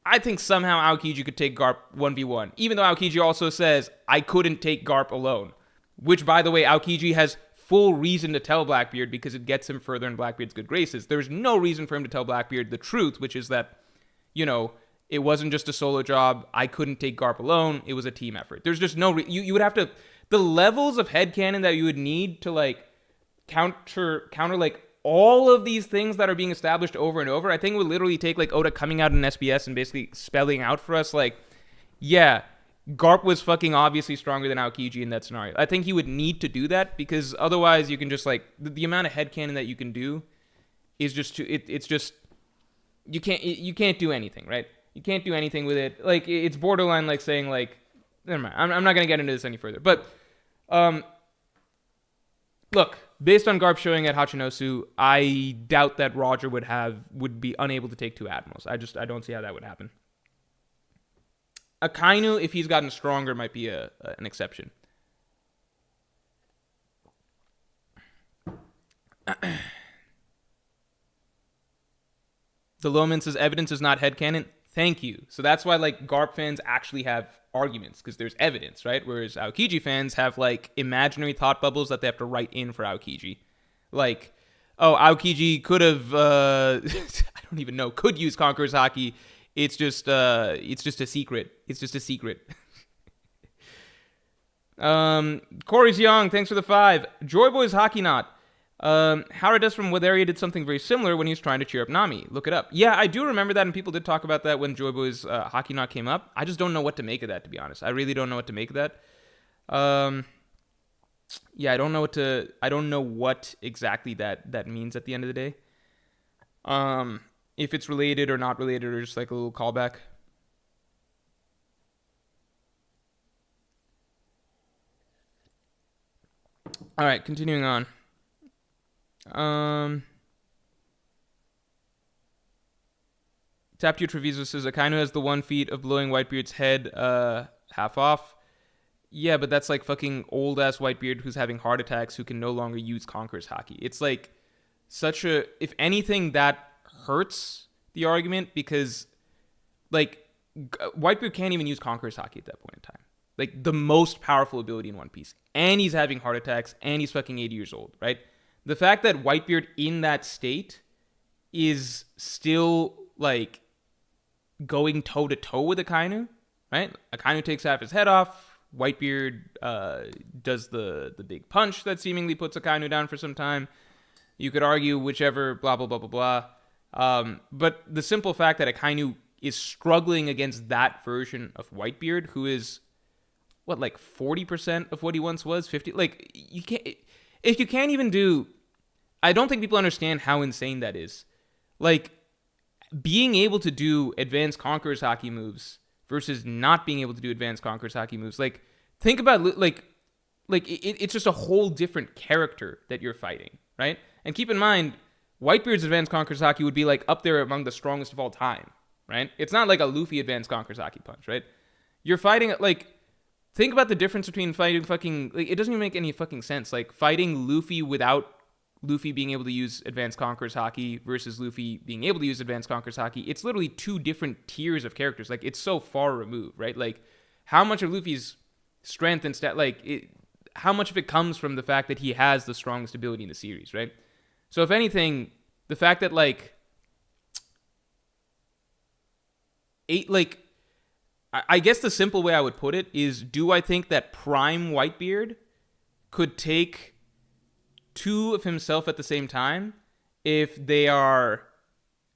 I think somehow Aokiji could take Garp 1v1, even though Aokiji also says, I couldn't take Garp alone. Which, by the way, Aokiji has full reason to tell Blackbeard because it gets him further in Blackbeard's good graces. There's no reason for him to tell Blackbeard the truth, which is that, you know, it wasn't just a solo job. I couldn't take Garp alone. It was a team effort. There's just no... You would have to... The levels of headcanon that you would need to, like, counter like, all of these things that are being established over and over, I think it would literally take, like, Oda coming out in SBS and basically spelling out for us, like, yeah... Garp was fucking obviously stronger than Aokiji in that scenario. I think he would need to do that because otherwise you can just like the amount of headcanon that you can do is just too, it's just you can't do anything, right? You can't do anything with it. Like it's borderline like saying like never mind. I'm not gonna get into this any further. But look, based on Garp showing at Hachinosu, I doubt that Roger would be unable to take two admirals. I don't see how that would happen. Akainu, if he's gotten stronger, might be an exception. The Loman says evidence is not headcanon. Thank you. So that's why like Garp fans actually have arguments because there's evidence, right? Whereas Aokiji fans have like imaginary thought bubbles that they have to write in for Aokiji. Like, oh, Aokiji could have, I don't even know, could use Conqueror's Haki. It's just a secret. It's just a secret. Corey's Young, thanks for the 5. Joyboy's Hockey Knot. Haradas from Wadaria did something very similar when he was trying to cheer up Nami. Look it up. Yeah, I do remember that, and people did talk about that when Joyboy's Hockey Knot came up. I just don't know what to make of that, to be honest. I really don't know what to make of that. Yeah, I don't know what exactly that means at the end of the day. If it's related or not related or just like a little callback. All right, continuing on. Tapio Treviso says Akainu has the 1 feat of blowing Whitebeard's head half off. Yeah, but that's like fucking old ass Whitebeard who's having heart attacks who can no longer use Conqueror's Haki. It's like such a, if anything, that hurts the argument because like Whitebeard can't even use Conqueror's Haki at that point in time. Like the most powerful ability in One Piece. And he's having heart attacks and he's fucking 80 years old, right? The fact that Whitebeard in that state is still like going toe to toe with Akainu, right? Akainu takes half his head off. Whitebeard does the big punch that seemingly puts Akainu down for some time. You could argue whichever, blah, blah, blah, blah, blah. But the simple fact that Akainu is struggling against that version of Whitebeard, who is, what, like 40% of what he once was? 50? Like, you can't... If you can't even do... I don't think people understand how insane that is. Like, being able to do advanced Conqueror's Haki moves versus not being able to do advanced Conqueror's Haki moves. Like, think about, it's just a whole different character that you're fighting, right? And keep in mind, Whitebeard's advanced Conqueror's Haki would be, like, up there among the strongest of all time, right? It's not like a Luffy advanced Conqueror's Haki punch, right? You're fighting, like... Think about the difference between fighting fucking... Like, it doesn't even make any fucking sense. Like, fighting Luffy without Luffy being able to use Advanced Conqueror's Haki versus Luffy being able to use Advanced Conqueror's Haki, it's literally two different tiers of characters. Like, it's so far removed, right? Like, how much of Luffy's strength and stat... Like, how much of it comes from the fact that he has the strongest ability in the series, right? So if anything, the fact that like I guess the simple way I would put it is, do I think that Prime Whitebeard could take 2 of himself at the same time if they are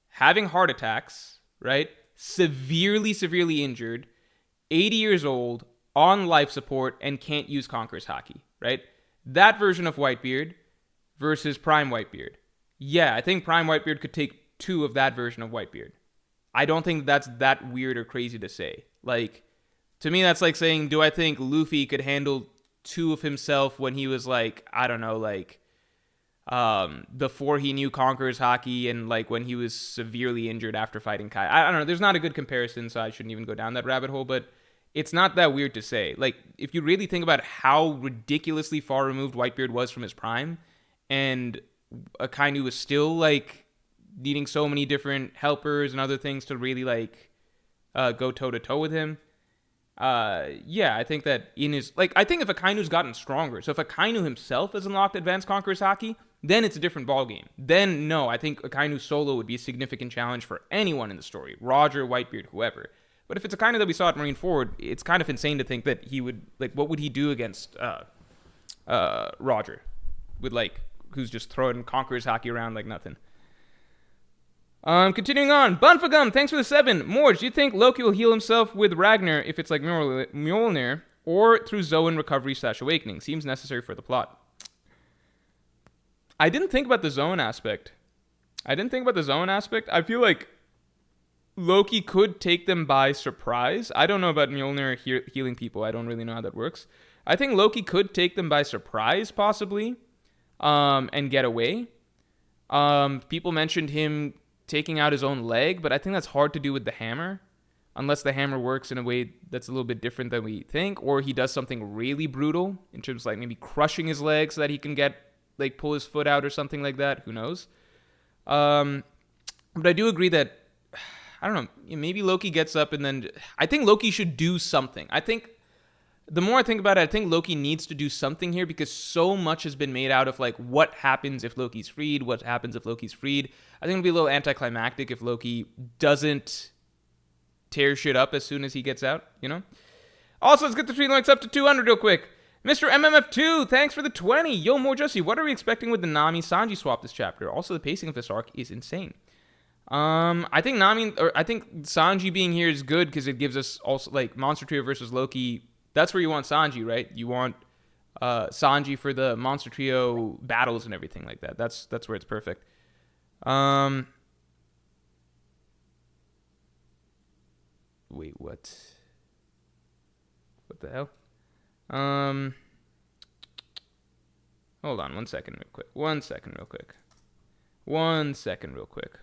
having heart attacks, right? Severely injured, 80 years old, on life support, and can't use Conqueror's Haki, right? That version of Whitebeard versus Prime Whitebeard. Yeah, I think Prime Whitebeard could take 2 of that version of Whitebeard. I don't think that's that weird or crazy to say. Like, to me, that's like saying, do I think Luffy could handle 2 of himself when he was like, I don't know, like, before he knew Conqueror's Haki and like when he was severely injured after fighting Kai. I don't know. There's not a good comparison, so I shouldn't even go down that rabbit hole, but it's not that weird to say. Like, if you really think about how ridiculously far removed Whitebeard was from his prime, and Akainu was still like needing so many different helpers and other things to really like go toe to toe with him. Yeah, I think that in his like, I think if Akainu's gotten stronger, so if Akainu himself has unlocked Advanced Conqueror's Haki, then it's a different ballgame. Then no, I think Akainu solo would be a significant challenge for anyone in the story, Roger, Whitebeard, whoever. But if it's Akainu that we saw at Marineford, it's kind of insane to think that he would like, what would he do against Roger, with like who's just throwing Conqueror's Haki around like nothing. Continuing on, Bunfagum, thanks for the 7. Morj, do you think Loki will heal himself with Ragnar if it's like Mjolnir, or through Zoan recovery/awakening? Seems necessary for the plot. I didn't think about the Zoan aspect. I feel like Loki could take them by surprise. I don't know about Mjolnir healing people. I don't really know how that works. I think Loki could take them by surprise, possibly, and get away. People mentioned him taking out his own leg, but I think that's hard to do with the hammer, unless the hammer works in a way that's a little bit different than we think, or he does something really brutal in terms of like maybe crushing his leg so that he can get like pull his foot out or something like that. Who knows? But I do agree that I don't know, maybe Loki gets up and then I think Loki should do something. I think the more I think about it, I think Loki needs to do something here, because so much has been made out of like what happens if Loki's freed, what happens if Loki's freed. I think it'll be a little anticlimactic if Loki doesn't tear shit up as soon as he gets out, you know? Also, let's get the stream likes up to 200 real quick. Mr. MMF2, thanks for the 20. Yo, more Jussie, what are we expecting with the Nami-Sanji swap this chapter? Also, the pacing of this arc is insane. I think Sanji being here is good because it gives us also like Monster Trio versus Loki. That's where you want Sanji, right? You want Sanji for the Monster Trio battles and everything like that. That's where it's perfect. Wait, what? What the hell? Hold on, 1 second real quick. 1 second real quick. 1 second real quick.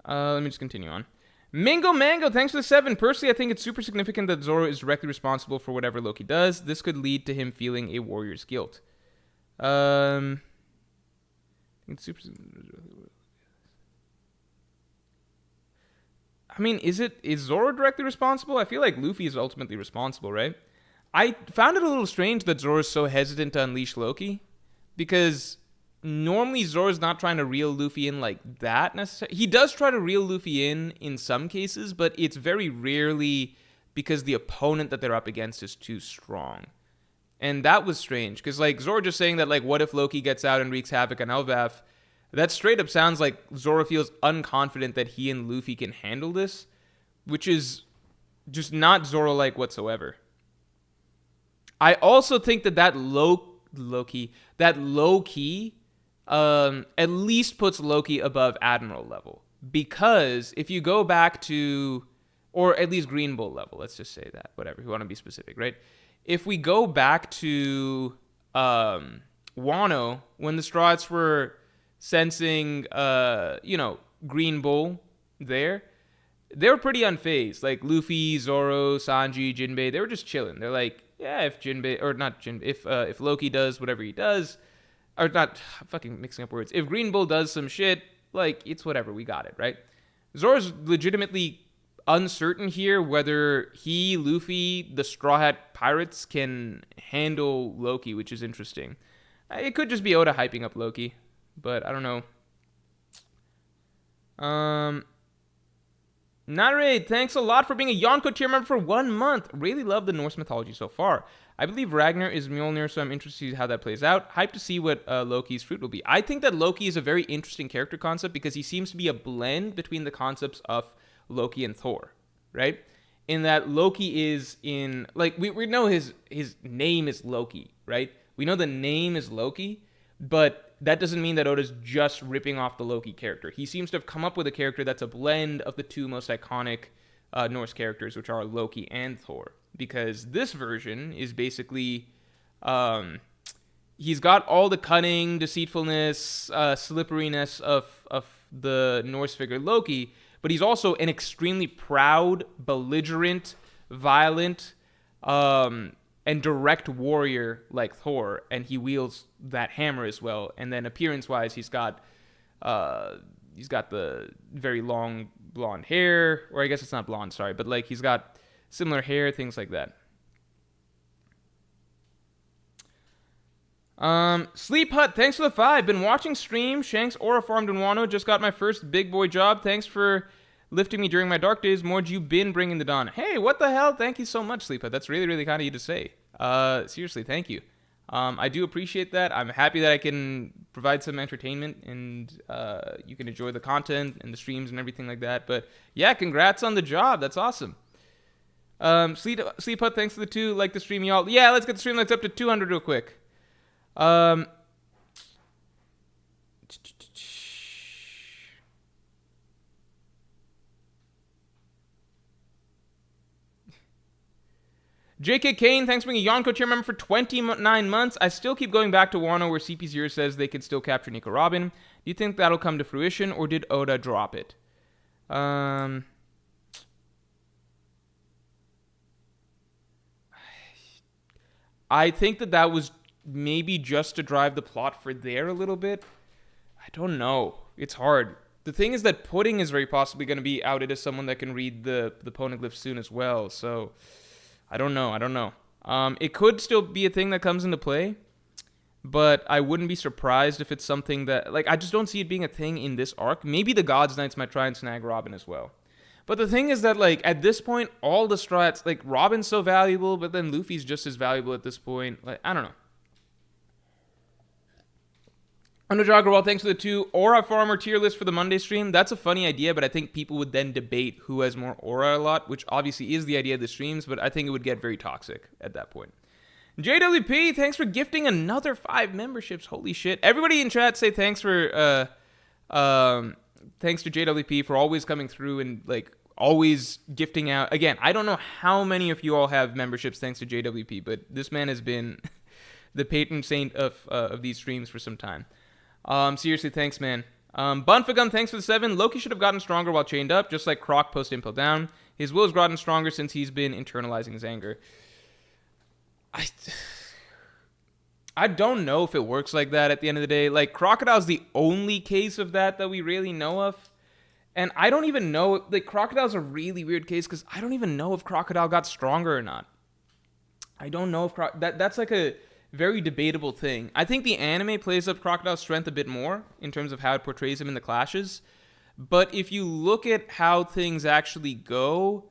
Let me just continue on. Mango, thanks for the 7. Personally, I think it's super significant that Zoro is directly responsible for whatever Loki does. This could lead to him feeling a warrior's guilt. It's super. I mean, is Zoro directly responsible? I feel like Luffy is ultimately responsible, right? I found it a little strange that Zoro is so hesitant to unleash Loki, because normally Zoro's not trying to reel Luffy in like that necessarily. He does try to reel Luffy in some cases, but it's very rarely because the opponent that they're up against is too strong. And that was strange, because like Zoro just saying that like, what if Loki gets out and wreaks havoc on Elbaf? That straight up sounds like Zoro feels unconfident that he and Luffy can handle this, which is just not Zoro-like whatsoever. I also think that low-key at least puts Loki above Admiral level. Because if you go back to, or at least Green Bull level, let's just say that, whatever, you want to be specific, right? If we go back to Wano, when the Straughts were sensing, Green Bull there, they were pretty unfazed. Like Luffy, Zoro, Sanji, Jinbei, they were just chilling. They're like, yeah, if Loki does whatever he does, or not, I'm fucking mixing up words. If Green Bull does some shit, like, it's whatever, we got it, right? Zoro's legitimately uncertain here whether he, Luffy, the Straw Hat Pirates can handle Loki, which is interesting. It could just be Oda hyping up Loki, but I don't know. Narrate, thanks a lot for being a Yonko tier member for 1 month. Really love the Norse mythology so far. I believe Ragnar is Mjolnir, so I'm interested to see how that plays out. Hyped to see what Loki's fruit will be. I think that Loki is a very interesting character concept because he seems to be a blend between the concepts of Loki and Thor, right? In that Loki is in, like, we know his name is Loki, right? We know the name is Loki, but that doesn't mean that Oda's just ripping off the Loki character. He seems to have come up with a character that's a blend of the two most iconic Norse characters, which are Loki and Thor. Because this version is basically, he's got all the cunning, deceitfulness, slipperiness of the Norse figure Loki, but he's also an extremely proud, belligerent, violent, and direct warrior like Thor, and he wields that hammer as well. And then appearance-wise, he's got the very long blonde hair, or I guess it's not blonde, sorry, but like he's got similar hair, things like that. Sleep Hut, thanks for the 5. Been watching stream. Shanks Aura farmed in Wano. Just got my first big boy job. Thanks for lifting me during my dark days. Morj, you been bringing the dawn. Hey, what the hell? Thank you so much, Sleep Hut. That's really, really kind of you to say. Seriously, thank you. I do appreciate that. I'm happy that I can provide some entertainment and you can enjoy the content and the streams and everything like that. But yeah, congrats on the job. That's awesome. Sleep Hut, thanks for the 2. Like the stream, y'all. Yeah, let's get the stream lights up to 200 real quick. JK Kane, thanks for being a Yonko tier member for 29 months. I still keep going back to Wano where CP0 says they could still capture Nico Robin. Do you think that'll come to fruition, or did Oda drop it? I think that was maybe just to drive the plot for there a little bit. I don't know. It's hard. The thing is that Pudding is very possibly going to be outed as someone that can read the poneglyph soon as well, so I don't know. It could still be a thing that comes into play, but I wouldn't be surprised if it's something that, like, I just don't see it being a thing in this arc. Maybe the Gods Knights might try and snag Robin as well. But the thing is that, like, at this point, all the strats, like, Robin's so valuable, but then Luffy's just as valuable at this point. Like, I don't know. Anuj Agarwal, thanks for the 2. Aura Farmer tier list for the Monday stream. That's a funny idea, but I think people would then debate who has more aura a lot, which obviously is the idea of the streams, but I think it would get very toxic at that point. JWP, thanks for gifting another 5 memberships. Holy shit. Everybody in chat say thanks for, thanks to JWP for always coming through and, like, always gifting out. Again, I don't know how many of you all have memberships thanks to JWP, but this man has been the patron saint of these streams for some time. Seriously, thanks, man. Bunfagum, thanks for the 7. Loki should have gotten stronger while chained up, just like Croc post Impel Down. His will has gotten stronger since he's been internalizing his anger. I don't know if it works like that at the end of the day. Like, Crocodile's the only case of that we really know of. And I don't even know, like, Crocodile's a really weird case because I don't even know if Crocodile got stronger or not. I don't know if that's like a very debatable thing. I think the anime plays up Crocodile's strength a bit more in terms of how it portrays him in the clashes. But if you look at how things actually go,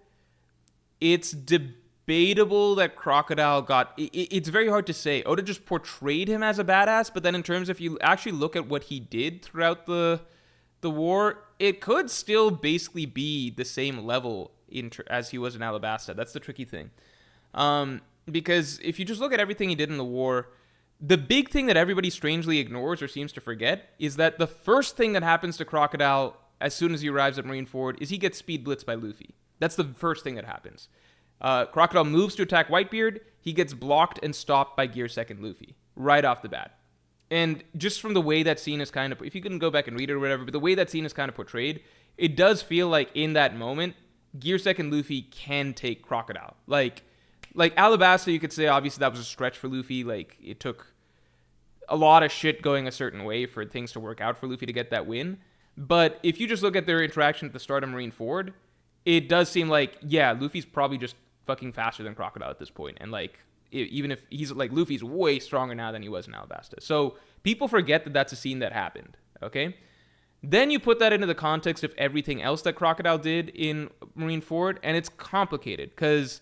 it's debatable that Crocodile got... It's very hard to say. Oda just portrayed him as a badass, but then in terms of if you actually look at what he did throughout the war, it could still basically be the same level as he was in Alabasta. That's the tricky thing. Because if you just look at everything he did in the war, the big thing that everybody strangely ignores or seems to forget is that the first thing that happens to Crocodile as soon as he arrives at Marineford is he gets speed blitzed by Luffy. That's the first thing that happens. Crocodile moves to attack Whitebeard. He gets blocked and stopped by Gear 2nd Luffy right off the bat. And just from the way that scene is kind of... If you can go back and read it or whatever, but the way that scene is kind of portrayed, it does feel like in that moment, Gear 2nd Luffy can take Crocodile. Like Alabasta, you could say, obviously, that was a stretch for Luffy. Like, it took a lot of shit going a certain way for things to work out for Luffy to get that win. But if you just look at their interaction at the start of Marineford, it does seem like, yeah, Luffy's probably just fucking faster than Crocodile at this point. And, like, even if he's, like, Luffy's way stronger now than he was in Alabasta. So people forget that that's a scene that happened, okay? Then you put that into the context of everything else that Crocodile did in Marineford, and it's complicated, because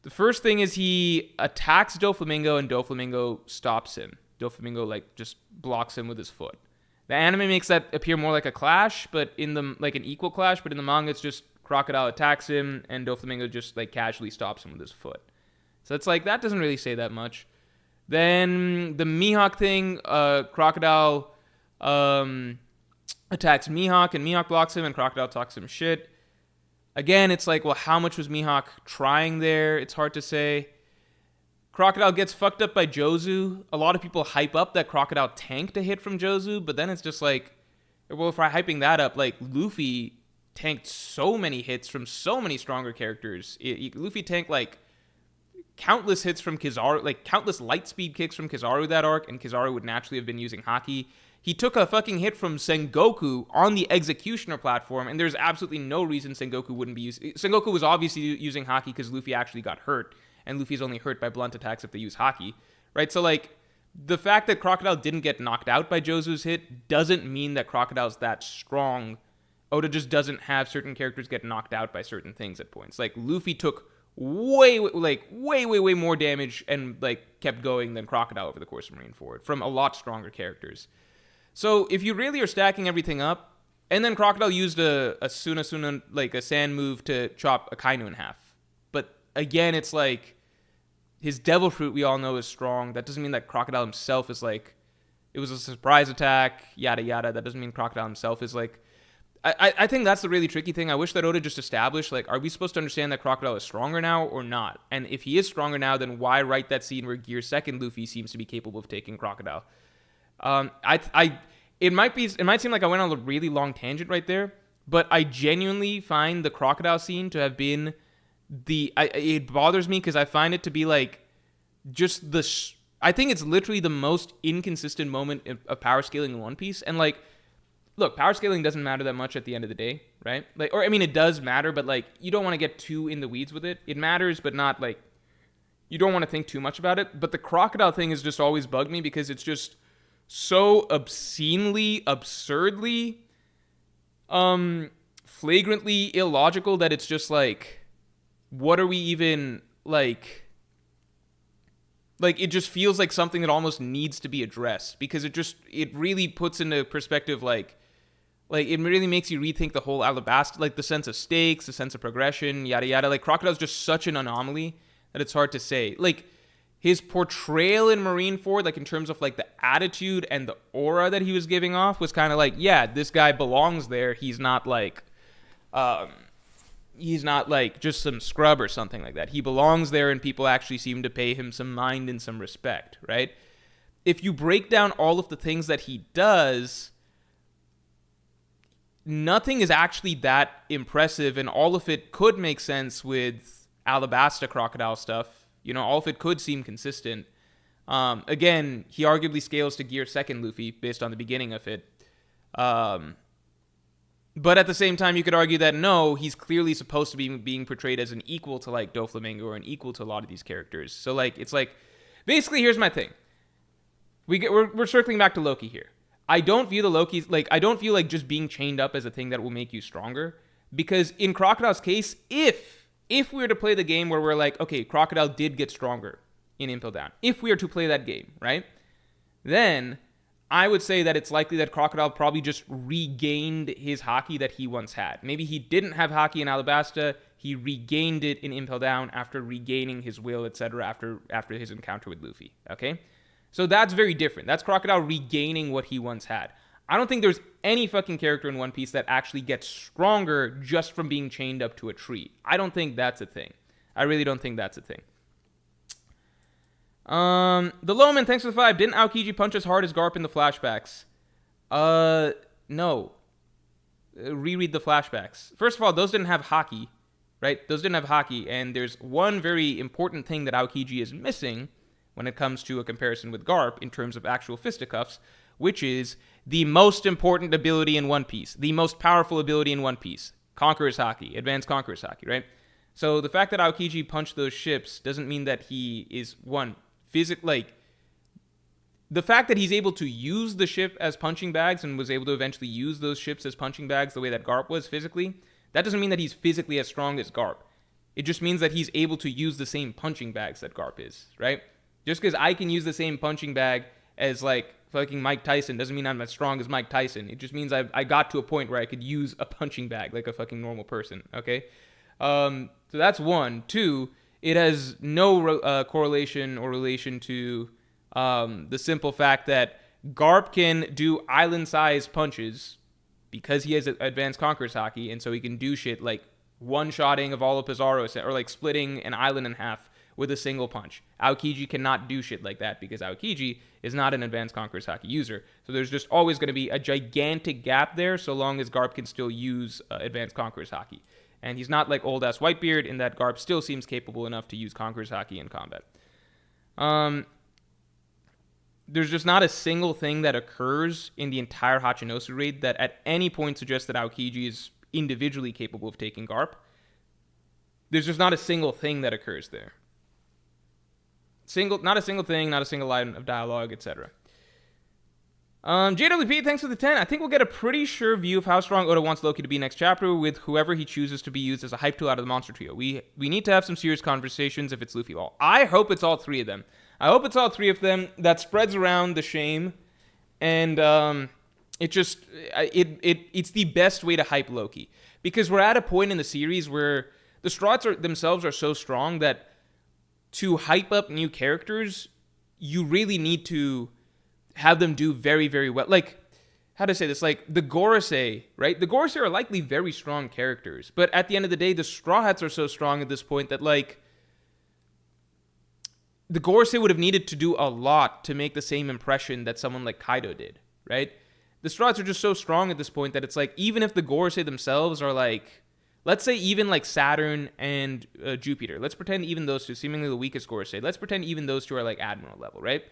the first thing is he attacks Doflamingo, and Doflamingo stops him. Doflamingo, like, just blocks him with his foot. The anime makes that appear more like a clash, but in the, like, an equal clash, but in the manga, it's just Crocodile attacks him, and Doflamingo just, like, casually stops him with his foot. So it's like, that doesn't really say that much. Then the Mihawk thing, Crocodile attacks Mihawk, and Mihawk blocks him, and Crocodile talks him shit. Again, it's like, well, how much was Mihawk trying there? It's hard to say. Crocodile gets fucked up by Jozu. A lot of people hype up that Crocodile tanked a hit from Jozu, but then it's just like, well, if we're hyping that up, like, Luffy tanked so many hits from so many stronger characters. Luffy tanked, like, countless hits from Kizaru, like, countless light speed kicks from Kizaru that arc, and Kizaru would naturally have been using Haki. He took a fucking hit from Sengoku on the Executioner platform, and there's absolutely no reason Sengoku wouldn't be using... Sengoku was obviously using Haki because Luffy actually got hurt, and Luffy's only hurt by blunt attacks if they use Haki, right? So, like, the fact that Crocodile didn't get knocked out by Jozu's hit doesn't mean that Crocodile's that strong. Oda just doesn't have certain characters get knocked out by certain things at points. Like, Luffy took way more damage and, like, kept going than Crocodile over the course of Marineford from a lot stronger characters. So if you really are stacking everything up, and then Crocodile used a Suna, like a sand move to chop Akainu in half. But again, it's like, his Devil Fruit we all know is strong. That doesn't mean that Crocodile himself is like, it was a surprise attack, yada yada. That doesn't mean Crocodile himself is like, I think that's the really tricky thing. I wish that Oda just established, like, are we supposed to understand that Crocodile is stronger now or not? And if he is stronger now, then why write that scene where Gear 2nd Luffy seems to be capable of taking Crocodile? It might seem like I went on a really long tangent right there, but I genuinely find the Crocodile scene to have been it bothers me because I find it to be like just I think it's literally the most inconsistent moment of power scaling in One Piece. And like, look, power scaling doesn't matter that much at the end of the day, right? Like, or I mean, it does matter, but like, you don't want to get too in the weeds with it. It matters, but not like, you don't want to think too much about it. But the Crocodile thing has just always bugged me because it's just so obscenely, absurdly, flagrantly illogical that it's just like, what are we even like it just feels like something that almost needs to be addressed because it really puts into perspective like it really makes you rethink the whole Alabasta, like the sense of stakes, the sense of progression, yada yada. Like, Crocodile's just such an anomaly that it's hard to say. Like, his portrayal in Marineford, like in terms of like the attitude and the aura that he was giving off, was kind of like, yeah, this guy belongs there. He's not like just some scrub or something like that. He belongs there, and people actually seem to pay him some mind and some respect, right? If you break down all of the things that he does, nothing is actually that impressive, and all of it could make sense with Alabasta Crocodile stuff. You know, all of it could seem consistent. Again, he arguably scales to Gear 2nd Luffy based on the beginning of it. But at the same time, you could argue that no, he's clearly supposed to be being portrayed as an equal to like Doflamingo or an equal to a lot of these characters. So like, it's like, basically, here's my thing. We're circling back to Loki here. I don't view I don't feel like just being chained up as a thing that will make you stronger. Because in Crocodile's case, if we were to play the game where we're like, okay, Crocodile did get stronger in Impel Down. If we are to play that game, right? Then I would say that it's likely that Crocodile probably just regained his Haki that he once had. Maybe he didn't have Haki in Alabasta. He regained it in Impel Down after regaining his will, etc. after his encounter with Luffy. Okay? So that's very different. That's Crocodile regaining what he once had. I don't think there's any fucking character in One Piece that actually gets stronger just from being chained up to a tree. I don't think that's a thing. I really don't think that's a thing. The Lowman, thanks for the 5. Didn't Aokiji punch as hard as Garp in the flashbacks? No. Reread the flashbacks. First of all, those didn't have Haki, right? Those didn't have Haki, and there's one very important thing that Aokiji is missing when it comes to a comparison with Garp in terms of actual fisticuffs, which is the most important ability in One Piece, the most powerful ability in One Piece, Conqueror's Haki, Advanced Conqueror's Haki, right? So the fact that Aokiji punched those ships doesn't mean that he is, one, the fact that he's able to use the ship as punching bags and was able to eventually use those ships as punching bags the way that Garp was physically, that doesn't mean that he's physically as strong as Garp. It just means that he's able to use the same punching bags that Garp is, right? Just because I can use the same punching bag as, like, fucking Mike Tyson doesn't mean I'm as strong as Mike Tyson. It just means I got to a point where I could use a punching bag like a fucking normal person, okay? So that's one. Two, it has no correlation or relation to the simple fact that Garp can do island-sized punches because he has Advanced Conqueror's Haki, and so he can do shit like one-shotting of all of Pizarro, or like splitting an island in half with a single punch. Aokiji cannot do shit like that because Aokiji is not an Advanced Conqueror's Haki user. So there's just always going to be a gigantic gap there so long as Garp can still use Advanced Conqueror's Haki. And he's not like old-ass Whitebeard in that Garp still seems capable enough to use Conqueror's Haki in combat. There's just not a single thing that occurs in the entire Hachinosu raid that at any point suggests that Aokiji is individually capable of taking Garp. There's just not a single thing that occurs there. Not a single thing, not a single line of dialogue, etc. JWP, thanks for the 10. I think we'll get a pretty sure view of how strong Oda wants Loki to be next chapter with whoever he chooses to be used as a hype tool out of the monster trio. We need to have some serious conversations if it's Luffy Law. I hope it's all three of them. I hope it's all three of them. That spreads around the shame, and it's the best way to hype Loki. Because we're at a point in the series where the Straughts themselves are so strong that to hype up new characters, you really need to have them do very, very well. Like, how to say this? Like, the Gorosei, right? The Gorosei are likely very strong characters. But at the end of the day, the Straw Hats are so strong at this point that, like, the Gorosei would have needed to do a lot to make the same impression that someone like Kaido did, right? The Straw Hats are just so strong at this point that it's like, even if the Gorosei themselves are like, let's say even like Saturn and Jupiter. Let's pretend even those two, seemingly the weakest Gorosei. Let's pretend even those two are like Admiral level, right?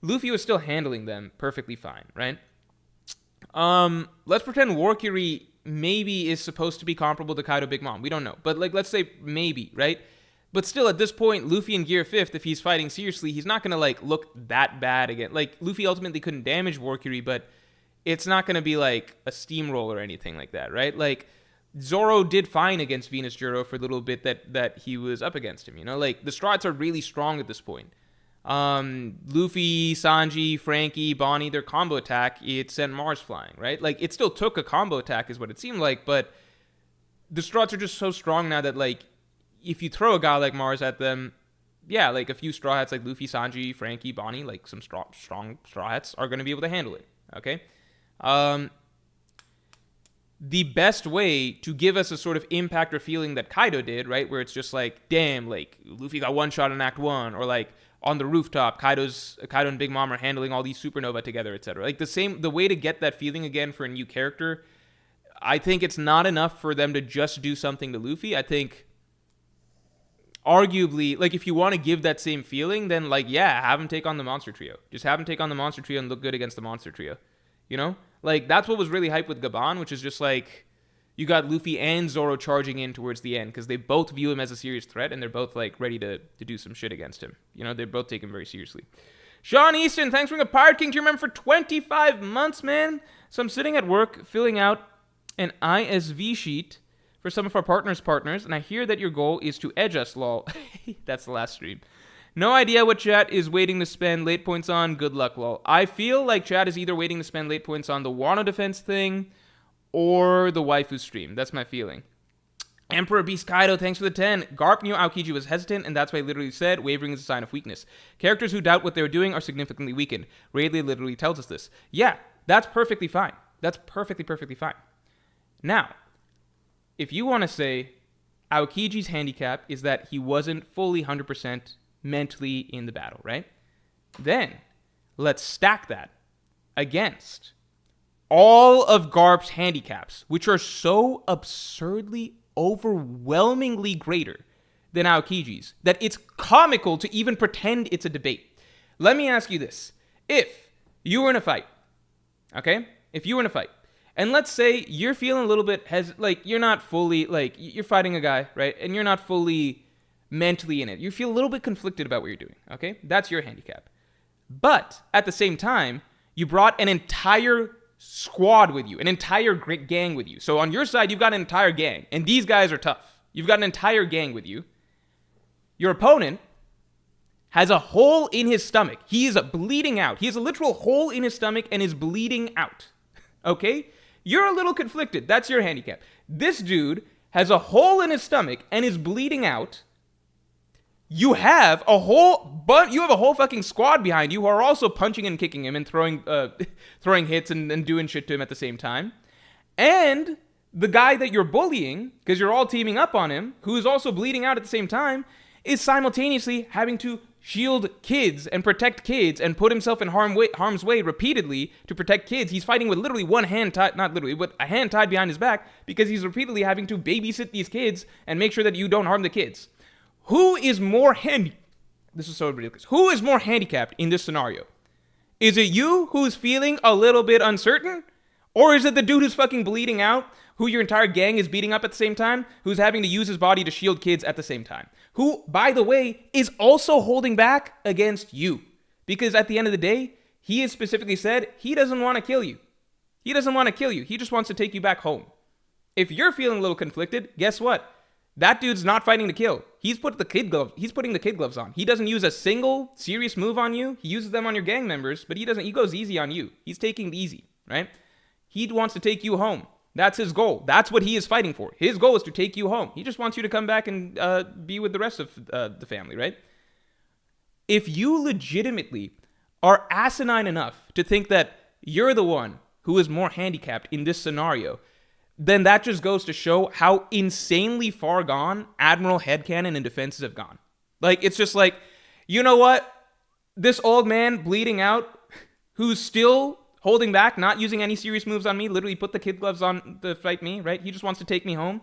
Luffy was still handling them perfectly fine, right? Let's pretend Warcury maybe is supposed to be comparable to Kaido Big Mom. We don't know. But like, let's say maybe, right? But still, at this point, Luffy in Gear 5th, if he's fighting seriously, he's not going to like look that bad again. Like, Luffy ultimately couldn't damage Warcury, but it's not going to be like a steamroll or anything like that, right? Like, Zoro did fine against Venus Juro for a little bit that he was up against him, you know? Like, the Straughts are really strong at this point. Luffy, Sanji, Frankie, Bonnie, their combo attack, it sent Mars flying, right? Like, it still took a combo attack is what it seemed like, but the Straughts are just so strong now that, like, if you throw a guy like Mars at them, yeah, like a few Straw Hats like Luffy, Sanji, Frankie, Bonnie, like some strong Straw Hats are going to be able to handle it, okay? The best way to give us a sort of impact or feeling that Kaido did, right, where it's just like, damn, like, Luffy got one shot in Act 1, or like, on the rooftop, Kaido and Big Mom are handling all these supernova together, etc. Like, the way to get that feeling again for a new character, I think it's not enough for them to just do something to Luffy. I think, arguably, like, if you want to give that same feeling, then, like, yeah, have him take on the Monster Trio. Just have him take on the Monster Trio and look good against the Monster Trio. You know? Like, that's what was really hyped with Gaban, which is just, like, you got Luffy and Zoro charging in towards the end because they both view him as a serious threat and they're both, like, ready to do some shit against him. You know, they both take him very seriously. Sean Easton, thanks for being a Pirate King to your member for 25 months, man. So I'm sitting at work filling out an ISV sheet for some of our partners, and I hear that your goal is to edge us, lol. That's the last stream. No idea what chat is waiting to spend late points on. Good luck, lol. I feel like chat is either waiting to spend late points on the Wano defense thing or the waifu stream. That's my feeling. Emperor Beast Kaido, thanks for the 10. Garp knew Aokiji was hesitant, and that's why he literally said wavering is a sign of weakness. Characters who doubt what they're doing are significantly weakened. Rayleigh literally tells us this. Yeah, that's perfectly fine. That's perfectly fine. Now, if you want to say Aokiji's handicap is that he wasn't fully 100% mentally in the battle, right? Then, let's stack that against all of Garp's handicaps, which are so absurdly, overwhelmingly greater than Aokiji's that it's comical to even pretend it's a debate. Let me ask you this. If you were in a fight, okay? If you were in a fight, And let's say you're feeling a little bit like you're not fully, like you're fighting a guy, right? And you're not fully mentally in it. You feel a little bit conflicted about what you're doing, okay? That's your handicap. But at the same time, you brought an entire squad with you, an entire gang with you. So on your side, you've got an entire gang, and these guys are tough. You've got an entire gang with you. Your opponent has a hole in his stomach. He is bleeding out. He has a literal hole in his stomach and is bleeding out. Okay? You're a little conflicted. That's your handicap. This dude has a hole in his stomach and is bleeding out. You have a whole fucking squad behind you who are also punching and kicking him and throwing hits and doing shit to him at the same time. And the guy that you're bullying, because you're all teaming up on him, who is also bleeding out at the same time, is simultaneously having to shield kids and protect kids and put himself in harm's way repeatedly to protect kids. He's fighting with literally one hand tied, not literally, but a hand tied behind his back because he's repeatedly having to babysit these kids and make sure that you don't harm the kids. Who is more This is so ridiculous. Who is more handicapped in this scenario? Is it you who's feeling a little bit uncertain? Or is it the dude who's fucking bleeding out, who your entire gang is beating up at the same time, who's having to use his body to shield kids at the same time? Who, by the way, is also holding back against you. Because at the end of the day, he has specifically said he doesn't want to kill you. He doesn't want to kill you. He just wants to take you back home. If you're feeling a little conflicted, guess what? That dude's not fighting to kill. He's putting the kid gloves on. He doesn't use a single serious move on you. He uses them on your gang members, but he goes easy on you. He's taking it easy, right? He wants to take you home. That's his goal. That's what he is fighting for. His goal is to take you home. He just wants you to come back and be with the rest of the family, right? If you legitimately are asinine enough to think that you're the one who is more handicapped in this scenario, then that just goes to show how insanely far gone Admiral headcanon and defenses have gone. Like, it's just like, you know what? This old man bleeding out, who's still holding back, not using any serious moves on me, literally put the kid gloves on to fight me, right? He just wants to take me home.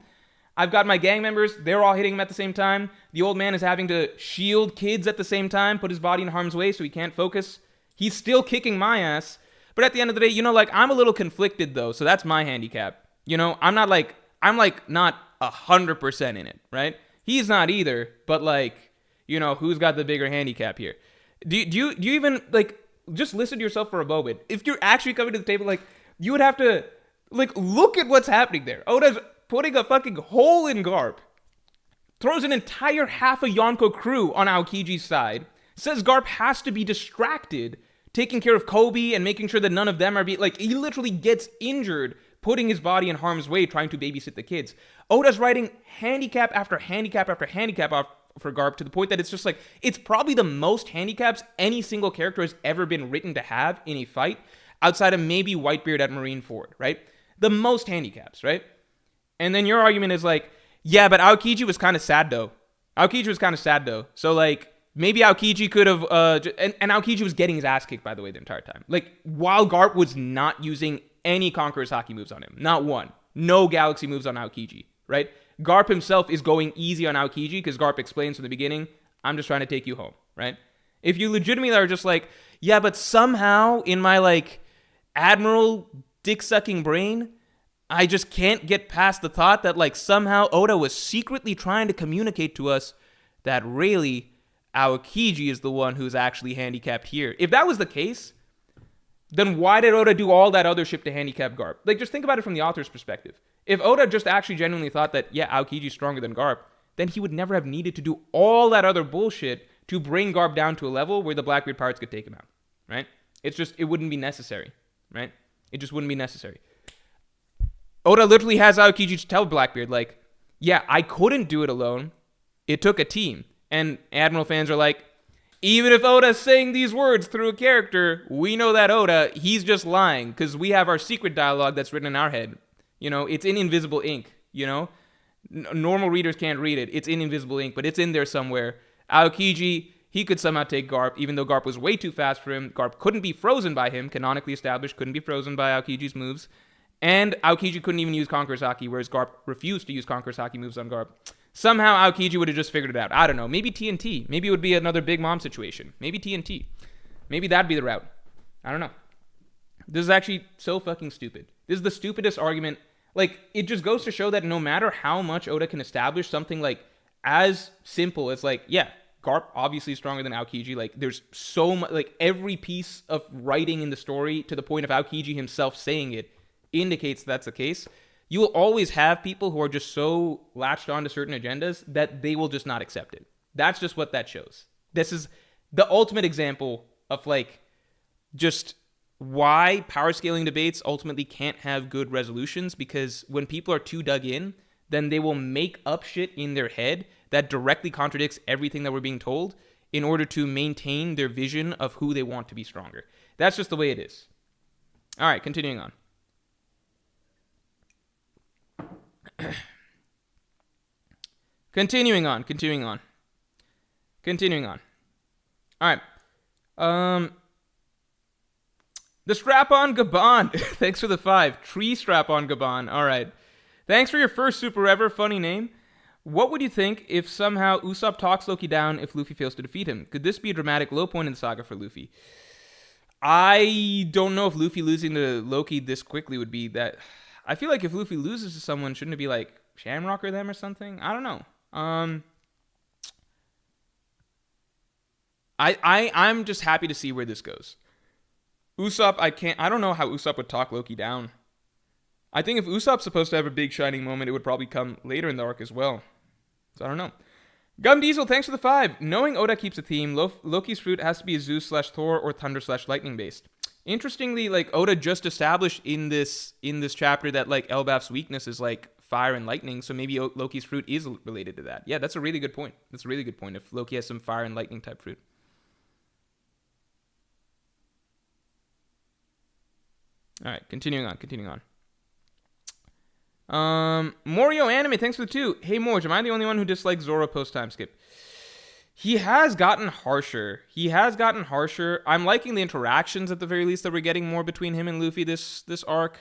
I've got my gang members, they're all hitting him at the same time. The old man is having to shield kids at the same time, put his body in harm's way so he can't focus. He's still kicking my ass. But at the end of the day, you know, like, I'm a little conflicted though, so that's my handicap. You know, I'm not 100% in it, right? He's not either, but like, you know, who's got the bigger handicap here? Do you even, like, just listen to yourself for a moment. If you're actually coming to the table, like, you would have to, like, look at what's happening there. Oda's putting a fucking hole in Garp, throws an entire half a Yonko crew on Aokiji's side, says Garp has to be distracted, taking care of Kobe and making sure that none of them are like, he literally gets injured putting his body in harm's way, trying to babysit the kids. Oda's writing handicap after handicap after handicap off for Garp to the point that it's just like, it's probably the most handicaps any single character has ever been written to have in a fight, outside of maybe Whitebeard at Marineford, right? The most handicaps, right? And then your argument is like, yeah, but Aokiji was kind of sad though. So like, maybe Aokiji could have, and Aokiji was getting his ass kicked, by the way, the entire time. Like, while Garp was not using any Conqueror's Haki moves on him. Not one. No Galaxy moves on Aokiji, right? Garp himself is going easy on Aokiji because Garp explains from the beginning, I'm just trying to take you home, right? If you legitimately are just like, yeah, but somehow in my, like, Admiral dick-sucking brain, I just can't get past the thought that, like, somehow Oda was secretly trying to communicate to us that really Aokiji is the one who's actually handicapped here. If that was the case, then why did Oda do all that other shit to handicap Garp? Like, just think about it from the author's perspective. If Oda just actually genuinely thought that, yeah, Aokiji's stronger than Garp, then he would never have needed to do all that other bullshit to bring Garp down to a level where the Blackbeard pirates could take him out, right? It's just, it wouldn't be necessary, right? It just wouldn't be necessary. Oda literally has Aokiji tell Blackbeard, like, yeah, I couldn't do it alone. It took a team. And Admiral fans are like, even if Oda's saying these words through a character, we know that Oda, he's just lying because we have our secret dialogue that's written in our head. You know, it's in invisible ink, you know? Normal readers can't read it. It's in invisible ink, but it's in there somewhere. Aokiji, he could somehow take Garp, even though Garp was way too fast for him. Garp couldn't be frozen by him, canonically established, couldn't be frozen by Aokiji's moves. And Aokiji couldn't even use Conqueror's Haki, whereas Garp refused to use Conqueror's Haki moves on Garp. Somehow Aokiji would have just figured it out. I don't know. Maybe TNT. Maybe it would be another Big Mom situation. Maybe TNT. Maybe that'd be the route. I don't know. This is actually so fucking stupid. This is the stupidest argument. Like, it just goes to show that no matter how much Oda can establish something like as simple as like, yeah, Garp obviously is stronger than Aokiji. Like, there's so much, like every piece of writing in the story to the point of Aokiji himself saying it indicates that's the case. You will always have people who are just so latched on to certain agendas that they will just not accept it. That's just what that shows. This is the ultimate example of like just why power scaling debates ultimately can't have good resolutions, because when people are too dug in, then they will make up shit in their head that directly contradicts everything that we're being told in order to maintain their vision of who they want to be stronger. That's just the way it is. All right, continuing on. Continuing on. All right. The Strap-On Gaban. Thanks for the 5. Tree Strap-On Gaban. All right. Thanks for your first super ever. Funny name. What would you think if somehow Usopp talks Loki down if Luffy fails to defeat him? Could this be a dramatic low point in the saga for Luffy? I don't know if Luffy losing to Loki this quickly would be that. I feel like if Luffy loses to someone, shouldn't it be like Shamrock or them or something? I don't know. I'm just happy to see where this goes. Usopp, I don't know how Usopp would talk Loki down. I think if Usopp's supposed to have a big shining moment, it would probably come later in the arc as well. So I don't know. Gum Diesel, thanks for the 5. Knowing Oda keeps a theme, Loki's fruit has to be Zeus/Thor or Thunder/Lightning based. Interestingly, like Oda just established in this chapter that like Elbaf's weakness is like fire and lightning, so maybe Loki's fruit is related to that. Yeah, that's a really good point. That's a really good point if Loki has some fire and lightning type fruit. All right, continuing on. Morio Anime, thanks for the 2. Hey, Morj, am I the only one who dislikes Zoro post-time skip? He has gotten harsher. I'm liking the interactions at the very least that we're getting more between him and Luffy this arc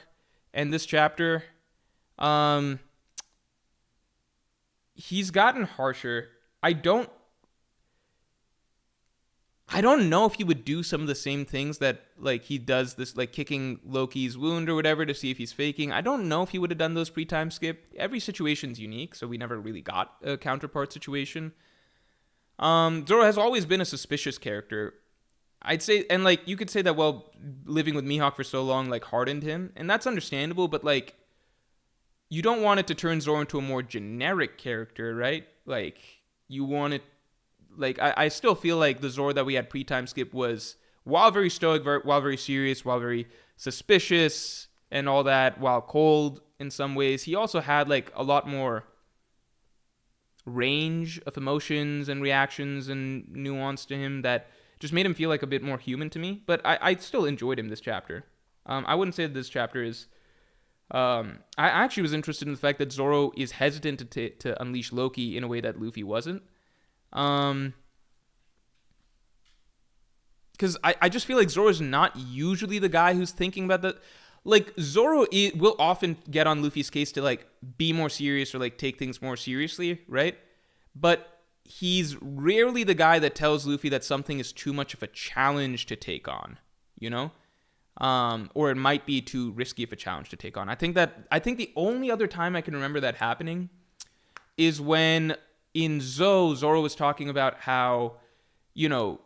and this chapter. He's gotten harsher. I don't know if he would do some of the same things that like he does this, like kicking Loki's wound or whatever to see if he's faking. I don't know if he would have done those pre-time skip. Every situation's unique, so we never really got a counterpart situation. Zoro has always been a suspicious character, I'd say, and like you could say that, well, living with Mihawk for so long like hardened him, and that's understandable, but like you don't want it to turn Zoro into a more generic character, right? Like you want it. Like, I still feel like the Zoro that we had pre-time skip was, while very stoic, while very serious, while very suspicious and all that, while cold in some ways, he also had, like, a lot more range of emotions and reactions and nuance to him that just made him feel like a bit more human to me. But I still enjoyed him this chapter. I wouldn't say that this chapter is... I actually was interested in the fact that Zoro is hesitant to unleash Loki in a way that Luffy wasn't. Because I just feel like Zoro's not usually the guy who's thinking about the... Like, Zoro will often get on Luffy's case to, like, be more serious or, like, take things more seriously, right? But he's rarely the guy that tells Luffy that something is too much of a challenge to take on, you know? Or it might be too risky of a challenge to take on. I think the only other time I can remember that happening is when... in Zoro was talking about how, you know,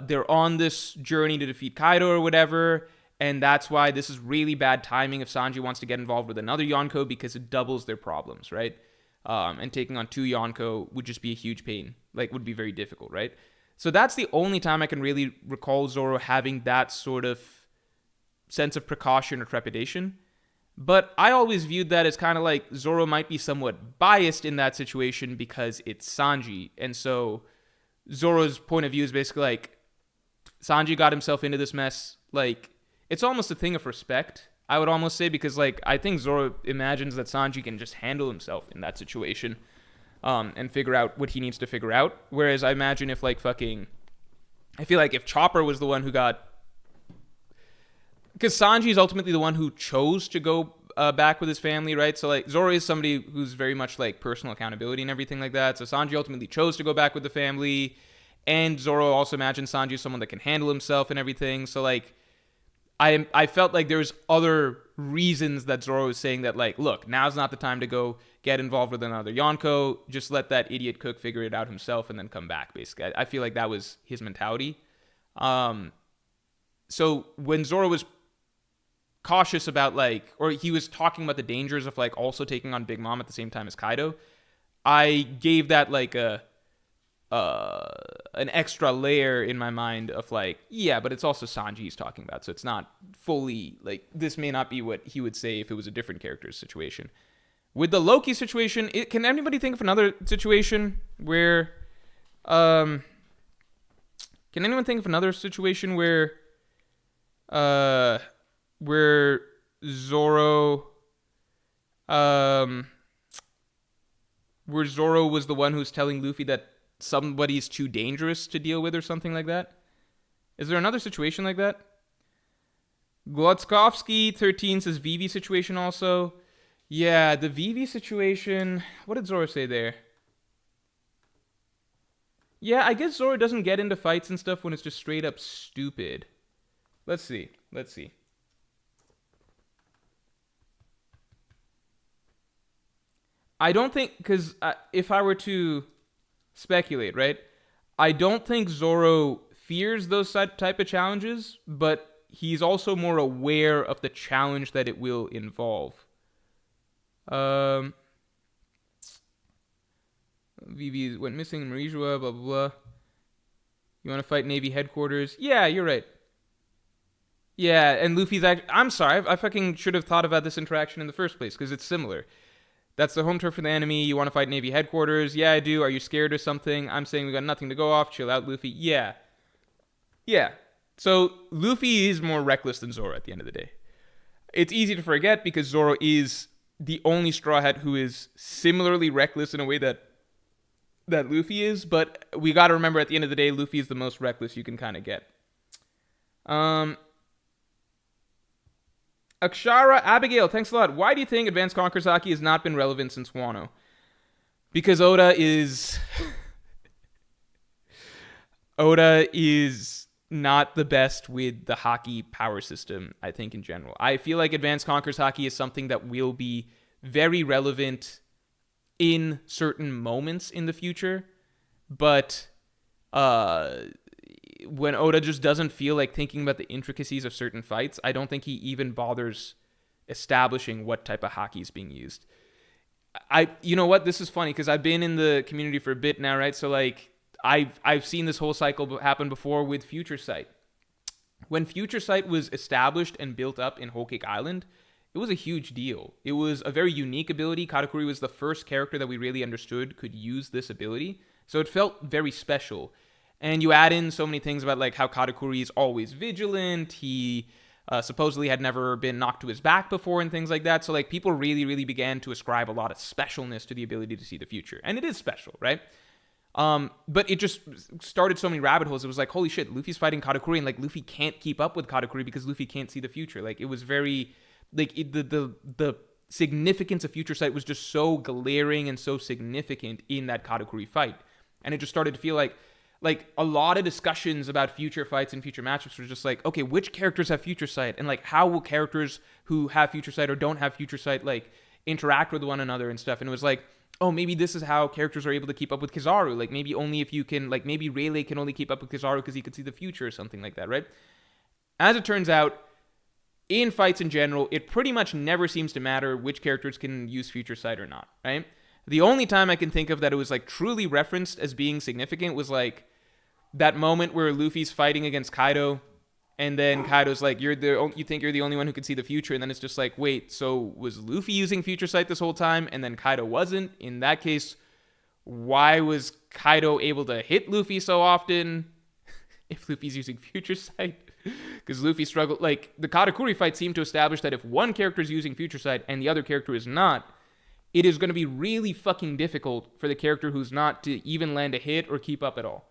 they're on this journey to defeat Kaido or whatever, and that's why this is really bad timing if Sanji wants to get involved with another Yonko because it doubles their problems, right? And taking on 2 Yonko would just be a huge pain, like would be very difficult, right? So that's the only time I can really recall Zoro having that sort of sense of precaution or trepidation. But I always viewed that as kind of like Zoro might be somewhat biased in that situation because it's Sanji. And so Zoro's point of view is basically like, Sanji got himself into this mess. Like, it's almost a thing of respect, I would almost say, because like I think Zoro imagines that Sanji can just handle himself in that situation and figure out what he needs to figure out. Whereas I imagine if like I feel like if Chopper was the one who got... Because Sanji is ultimately the one who chose to go back with his family, right? So, like, Zoro is somebody who's very much, like, personal accountability and everything like that. So Sanji ultimately chose to go back with the family. And Zoro also imagines Sanji is someone that can handle himself and everything. So, like, I felt like there's other reasons that Zoro is saying that, like, look, now's not the time to go get involved with another Yonko. Just let that idiot cook figure it out himself and then come back, basically. I feel like that was his mentality. So when Zoro was cautious about, like, or he was talking about the dangers of, like, also taking on Big Mom at the same time as Kaido, I gave that, like, an extra layer in my mind of, like, yeah, but it's also Sanji he's talking about, so it's not fully, like, this may not be what he would say if it was a different character's situation. With the Loki situation, can anybody think of another situation where, can anyone think of another situation where Zoro, where Zoro was the one who's telling Luffy that somebody's too dangerous to deal with or something like that? Is there another situation like that? Glotzkovsky13 says Vivi situation also. Yeah, the Vivi situation. What did Zoro say there? Yeah, I guess Zoro doesn't get into fights and stuff when it's just straight up stupid. Let's see. I don't think, because if I were to speculate, right? I don't think Zoro fears those type of challenges, but he's also more aware of the challenge that it will involve. Vivi went missing in Marijua, blah, blah, blah. You want to fight Navy headquarters? Yeah, you're right. Yeah, and Luffy's I'm sorry, I fucking should have thought about this interaction in the first place, because it's similar. That's the home turf for the enemy. You want to fight Navy headquarters? Yeah, I do. Are you scared or something? I'm saying we got nothing to go off. Chill out, Luffy. Yeah. So Luffy is more reckless than Zoro at the end of the day. It's easy to forget because Zoro is the only Straw Hat who is similarly reckless in a way that Luffy is. But we got to remember at the end of the day, Luffy is the most reckless you can kind of get. Akshara Abigail, thanks a lot. Why do you think Advanced Conquerors Haki has not been relevant since Wano? Because Oda is not the best with the Haki power system, I think, in general. I feel like Advanced Conquerors Haki is something that will be very relevant in certain moments in the future, but when Oda just doesn't feel like thinking about the intricacies of certain fights, I don't think he even bothers establishing what type of Haki is being used. You know what? This is funny because I've been in the community for a bit now, right? So, like, I've seen this whole cycle happen before with Future Sight. When Future Sight was established and built up in Whole Cake Island, it was a huge deal. It was a very unique ability. Katakuri was the first character that we really understood could use this ability. So it felt very special. And you add in so many things about, like, how Katakuri is always vigilant. He supposedly had never been knocked to his back before and things like that. So, like, people really, really began to ascribe a lot of specialness to the ability to see the future. And it is special, right? But it just started so many rabbit holes. It was like, holy shit, Luffy's fighting Katakuri, and, like, Luffy can't keep up with Katakuri because Luffy can't see the future. Like, it was very, like, the significance of Future Sight was just so glaring and so significant in that Katakuri fight. And it just started to feel like a lot of discussions about future fights and future matchups were just like, okay, which characters have Future Sight? And, like, how will characters who have Future Sight or don't have Future Sight, like, interact with one another and stuff? And it was like, oh, maybe this is how characters are able to keep up with Kizaru. Like, maybe only if you can, like, maybe Rayleigh can only keep up with Kizaru because he can see the future or something like that, right? As it turns out, in fights in general, it pretty much never seems to matter which characters can use Future Sight or not, right? The only time I can think of that it was, like, truly referenced as being significant was, like, that moment where Luffy's fighting against Kaido, and then Kaido's like, you think you're the only one who can see the future, and then it's just like, wait, so was Luffy using Future Sight this whole time, and then Kaido wasn't? In that case, why was Kaido able to hit Luffy so often if Luffy's using Future Sight? Because Luffy struggled, like, the Katakuri fight seemed to establish that if one character is using Future Sight and the other character is not, it is going to be really fucking difficult for the character who's not to even land a hit or keep up at all.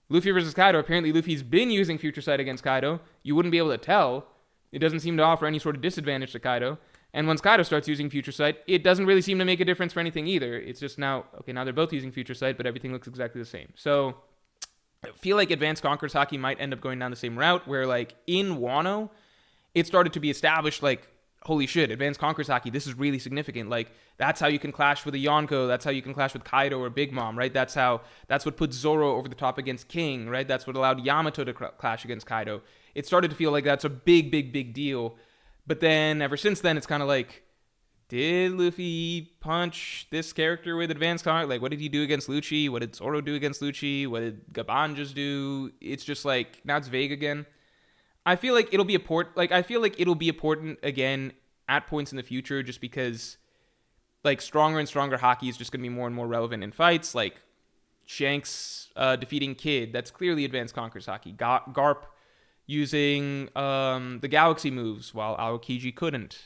Luffy versus Kaido, apparently Luffy's been using Future Sight against Kaido. You wouldn't be able to tell. It doesn't seem to offer any sort of disadvantage to Kaido. And once Kaido starts using Future Sight, it doesn't really seem to make a difference for anything either. It's just now they're both using Future Sight, but everything looks exactly the same. So I feel like Advanced Conquerors Haki might end up going down the same route, where, like, in Wano, it started to be established, like, holy shit, Advanced Conquerors Haki, this is really significant. Like, that's how you can clash with a Yonko. That's how you can clash with Kaido or Big Mom, right? That's what put Zoro over the top against King, right? That's what allowed Yamato to clash against Kaido. It started to feel like that's a big, big, big deal. But then, ever since then, it's kind of like, did Luffy punch this character with Advanced Conquerors? Like, what did he do against Lucci? What did Zoro do against Lucci? What did Gaban just do? It's just like, now it's vague again. I feel like it'll be important again at points in the future, just because like stronger and stronger Haki is just going to be more and more relevant in fights. Like Shanks defeating Kid, that's clearly Advanced Conquerors Haki. Garp using the Galaxy moves while Aokiji couldn't.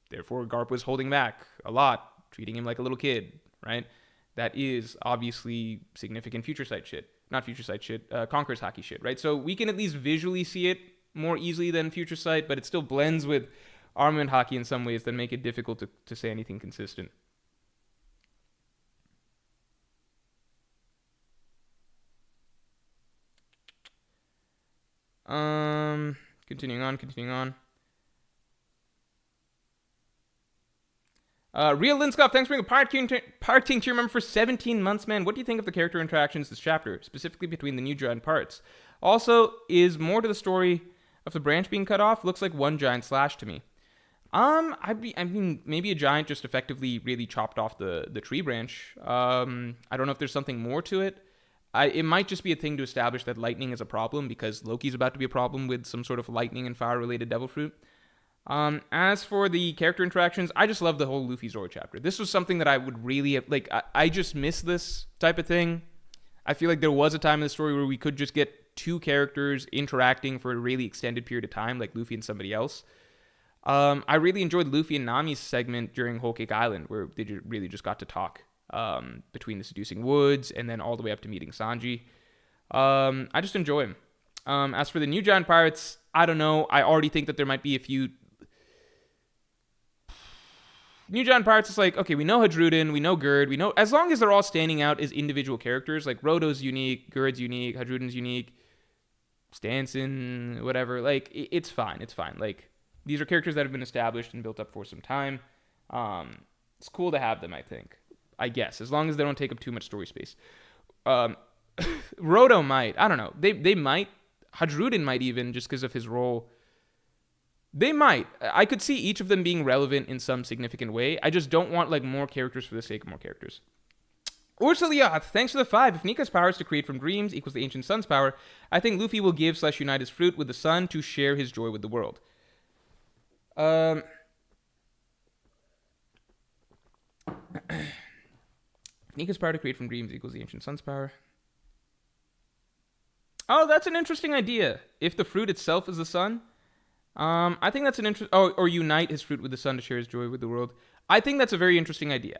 Therefore, Garp was holding back a lot, treating him like a little kid, right? That is obviously significant Future Sight shit. Not Future Sight shit, Conquerors Haki shit, right? So we can at least visually see it more easily than Future Sight, but it still blends with Armament Haki in some ways that make it difficult to say anything consistent. Continuing on. Real Linskoff, thanks for being a Pirate King tier member for 17 months, man. What do you think of the character interactions this chapter, specifically between the new giant parts? Also, is more to the story of the branch being cut off? Looks like one giant slash to me. I mean, maybe a giant just effectively really chopped off the tree branch. I don't know if there's something more to it. It might just be a thing to establish that lightning is a problem, because Loki's about to be a problem with some sort of lightning and fire-related devil fruit. As for the character interactions, I just love the whole Luffy Zoro chapter. This was something that I would really, like, I just miss this type of thing. I feel like there was a time in the story where we could just get two characters interacting for a really extended period of time, like Luffy and somebody else. I really enjoyed Luffy and Nami's segment during Whole Cake Island, where they really just got to talk between the Seducing Woods and then all the way up to meeting Sanji. I just enjoy him. As for the new giant pirates, I don't know. I already think that there might be a few new giant pirates. Is like, okay, we know Hadrudin, we know Gerd, we know, as long as they're all standing out as individual characters, like Roto's unique, Gerd's unique, Hadrudin's unique, Stanson, whatever, like, it's fine. Like, these are characters that have been established and built up for some time. It's cool to have them, I guess, as long as they don't take up too much story space. Roto might, I don't know, they might, Hadrudin might even, just because of his role. They might. I could see each of them being relevant in some significant way. I just don't want, like, more characters for the sake of more characters. Ursula, thanks for the 5. If Nika's power is to create from dreams equals the Ancient Sun's power, I think Luffy will give/unite his fruit with the sun to share his joy with the world. Nika's power to create from dreams equals the Ancient Sun's power. Oh, that's an interesting idea. If the fruit itself is the sun, I think that's an interesting. Oh, or unite his fruit with the sun to share his joy with the world. I think that's a very interesting idea.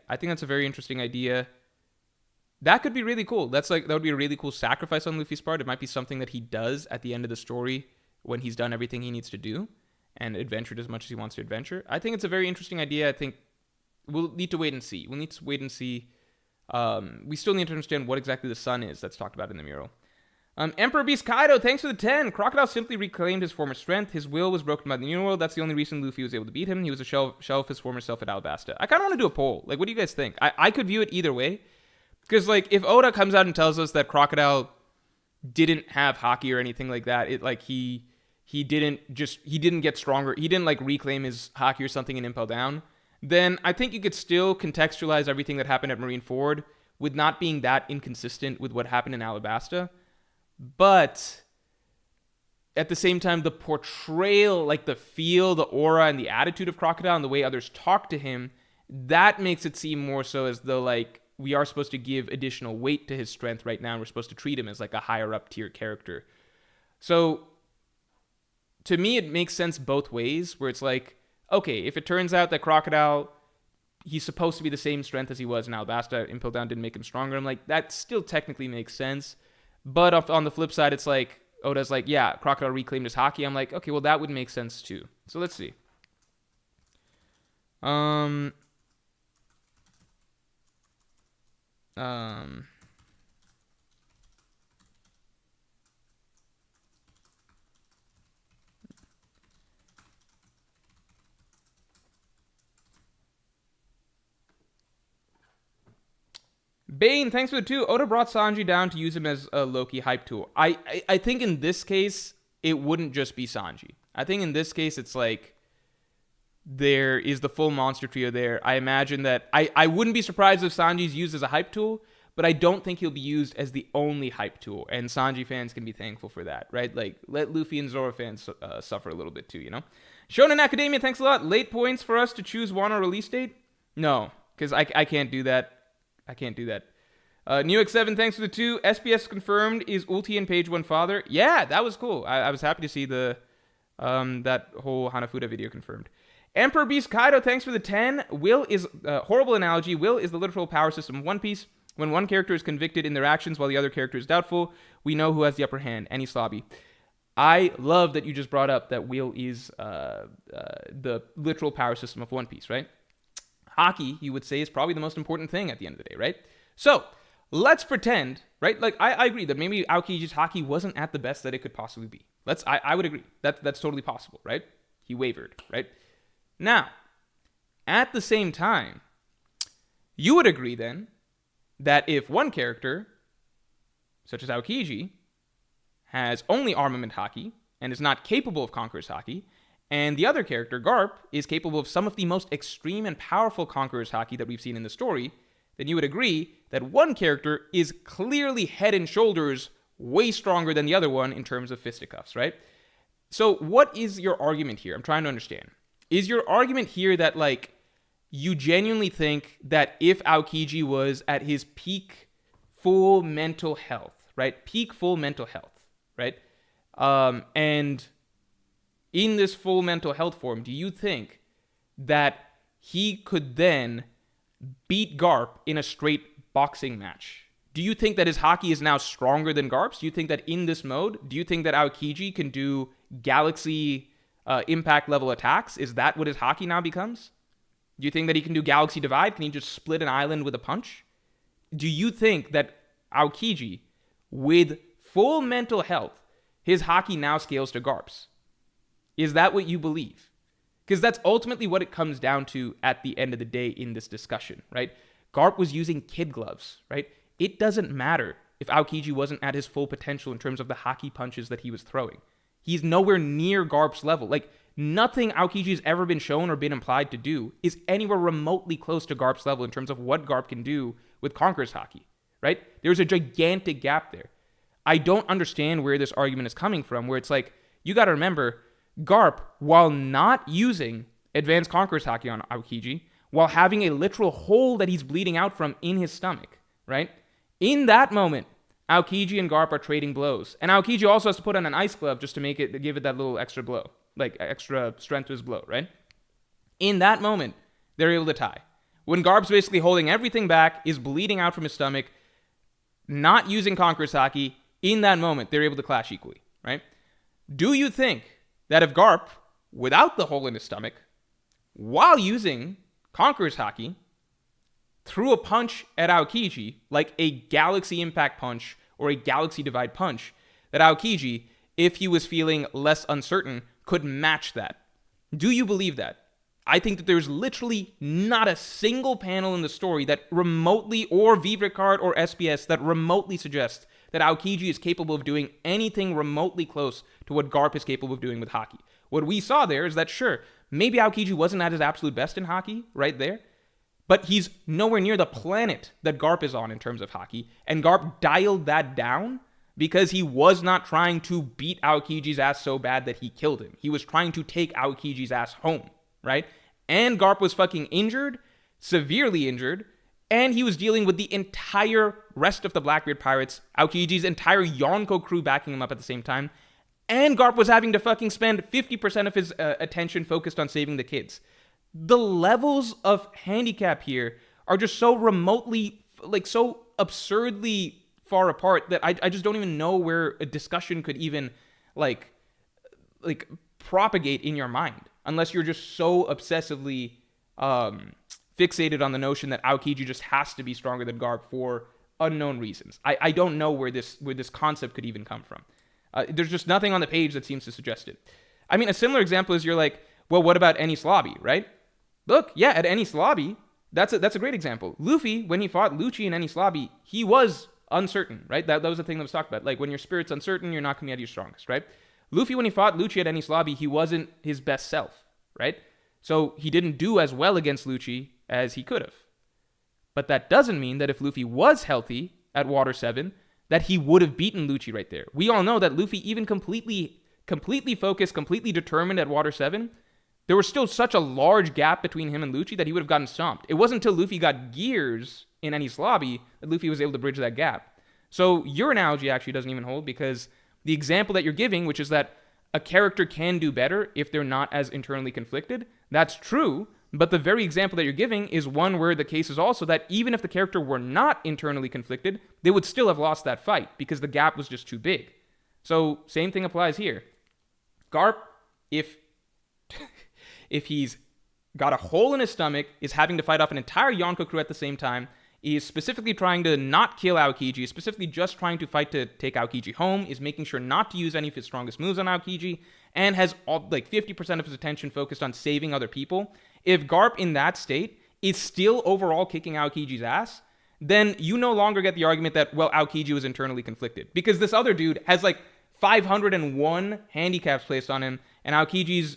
That could be really cool. That would be a really cool sacrifice on Luffy's part. It might be something that he does at the end of the story when he's done everything he needs to do and adventured as much as he wants to adventure. I think it's a very interesting idea. I think we'll need to wait and see. We still need to understand what exactly the sun is that's talked about in the mural. Emperor Beast Kaido, thanks for the 10. Crocodile simply reclaimed his former strength. His will was broken by the New World. That's the only reason Luffy was able to beat him. He was a shell of his former self at Alabasta. I kind of want to do a poll. Like, what do you guys think? I could view it either way. Because, like, if Oda comes out and tells us that Crocodile didn't have Haki or anything like that, he didn't get stronger. He didn't, like, reclaim his Haki or something and Impel Down. Then I think you could still contextualize everything that happened at Marineford with not being that inconsistent with what happened in Alabasta. But at the same time, the portrayal, like the feel, the aura, and the attitude of Crocodile and the way others talk to him, that makes it seem more so as though, like, we are supposed to give additional weight to his strength right now, and we're supposed to treat him as, like, a higher up tier character. So to me, it makes sense both ways, where it's like, okay, if it turns out that Crocodile, he's supposed to be the same strength as he was in Alabasta, Impel Down didn't make him stronger, I'm like, that still technically makes sense. But on the flip side, it's like, Oda's like, yeah, Crocodile reclaimed his Haki. I'm like, okay, well, that would make sense too. So let's see. Bane, thanks for the 2. Oda brought Sanji down to use him as a Loki hype tool. I think in this case, it wouldn't just be Sanji. I think in this case, it's like there is the full monster trio there. I imagine that I wouldn't be surprised if Sanji's used as a hype tool, but I don't think he'll be used as the only hype tool. And Sanji fans can be thankful for that, right? Like, let Luffy and Zoro fans suffer a little bit too, you know? Shonen Academia, thanks a lot. Late points for us to choose Wano release date? No, because I can't do that. I can't do that. New X7, thanks for the 2. SBS confirmed. Is Ulti and Page One father? Yeah, that was cool. I was happy to see the that whole Hanafuda video confirmed. Emperor Beast Kaido, thanks for the 10. Will is horrible analogy. Will is the literal power system of One Piece. When one character is convicted in their actions while the other character is doubtful, we know who has the upper hand. Any slobby. I love that you just brought up that Will is the literal power system of One Piece, right? Haki, you would say, is probably the most important thing at the end of the day, right? So, let's pretend, right? Like, I agree that maybe Aokiji's Haki wasn't at the best that it could possibly be. I would agree. That's totally possible, right? He wavered, right? Now, at the same time, you would agree then that if one character, such as Aokiji, has only armament Haki and is not capable of Conqueror's Haki, and the other character, Garp, is capable of some of the most extreme and powerful Conqueror's Haki that we've seen in the story, then you would agree that one character is clearly head and shoulders way stronger than the other one in terms of fisticuffs, right? So what is your argument here? I'm trying to understand. Is your argument here that, like, you genuinely think that if Aokiji was at his peak full mental health, right? Peak full mental health, right? And in this full mental health form, do you think that he could then beat Garp in a straight boxing match? Do you think that his Haki is now stronger than Garp's? Do you think that in this mode, do you think that Aokiji can do galaxy impact level attacks? Is that what his Haki now becomes? Do you think that he can do galaxy divide? Can he just split an island with a punch? Do you think that Aokiji, with full mental health, his Haki now scales to Garp's? Is that what you believe? Because that's ultimately what it comes down to at the end of the day in this discussion, right? Garp was using kid gloves, right? It doesn't matter if Aokiji wasn't at his full potential in terms of the Haki punches that he was throwing. He's nowhere near Garp's level. Like, nothing Aokiji's ever been shown or been implied to do is anywhere remotely close to Garp's level in terms of what Garp can do with Conqueror's Haki, right? There's a gigantic gap there. I don't understand where this argument is coming from, where it's like, you got to remember, Garp, while not using Advanced Conqueror's Haki on Aokiji, while having a literal hole that he's bleeding out from in his stomach, right? In that moment, Aokiji and Garp are trading blows. And Aokiji also has to put on an ice glove just to give it that little extra blow, like extra strength to his blow, right? In that moment, they're able to tie. When Garp's basically holding everything back, is bleeding out from his stomach, not using Conqueror's Haki, in that moment, they're able to clash equally, right? Do you think that if Garp, without the hole in his stomach, while using Conqueror's Haki, threw a punch at Aokiji, like a galaxy impact punch or a galaxy divide punch, that Aokiji, if he was feeling less uncertain, could match that? Do you believe that? I think that there's literally not a single panel in the story that remotely, or Vivre card or SBS, that remotely suggests that Aokiji is capable of doing anything remotely close to what Garp is capable of doing with Haki. What we saw there is that, sure, maybe Aokiji wasn't at his absolute best in Haki right there, but he's nowhere near the planet that Garp is on in terms of Haki, and Garp dialed that down because he was not trying to beat Aokiji's ass so bad that he killed him. He was trying to take Aokiji's ass home, right? And Garp was fucking injured, severely injured, and he was dealing with the entire rest of the Blackbeard pirates, Aokiji's entire Yonko crew backing him up at the same time, and Garp was having to fucking spend 50% of his attention focused on saving the kids. The levels of handicap here are just so remotely, like, so absurdly far apart that I just don't even know where a discussion could even, like propagate in your mind, unless you're just so obsessively fixated on the notion that Aokiji just has to be stronger than Garp for unknown reasons. I don't know where this concept could even come from. There's just nothing on the page that seems to suggest it. I mean, a similar example is you're like, well, what about Enies Lobby, right? Look, yeah, at Enies Lobby, That's a great example. Luffy, when he fought Lucci and Enies Lobby, he was uncertain, right? That was the thing that was talked about. Like, when your spirit's uncertain, you're not going to be at your strongest, right? Luffy, when he fought Lucci at Enies Lobby, he wasn't his best self, right? So he didn't do as well against Lucci as he could have. But that doesn't mean that if Luffy was healthy at Water 7, that he would have beaten Lucci right there. We all know that Luffy, even completely focused, completely determined at Water 7, there was still such a large gap between him and Lucci that he would have gotten stomped. It wasn't until Luffy got gears in Enies Lobby that Luffy was able to bridge that gap. So your analogy actually doesn't even hold, because the example that you're giving, which is that a character can do better if they're not as internally conflicted, that's true, but the very example that you're giving is one where the case is also that even if the character were not internally conflicted, they would still have lost that fight because the gap was just too big. So same thing applies here. Garp, if he's got a hole in his stomach, is having to fight off an entire Yonko crew at the same time, is specifically trying to not kill Aokiji, specifically just trying to fight to take Aokiji home, is making sure not to use any of his strongest moves on Aokiji, and has 50% of his attention focused on saving other people. If Garp in that state is still overall kicking Aokiji's ass, then you no longer get the argument that, well, Aokiji was internally conflicted. Because this other dude has 501 handicaps placed on him, and Aokiji's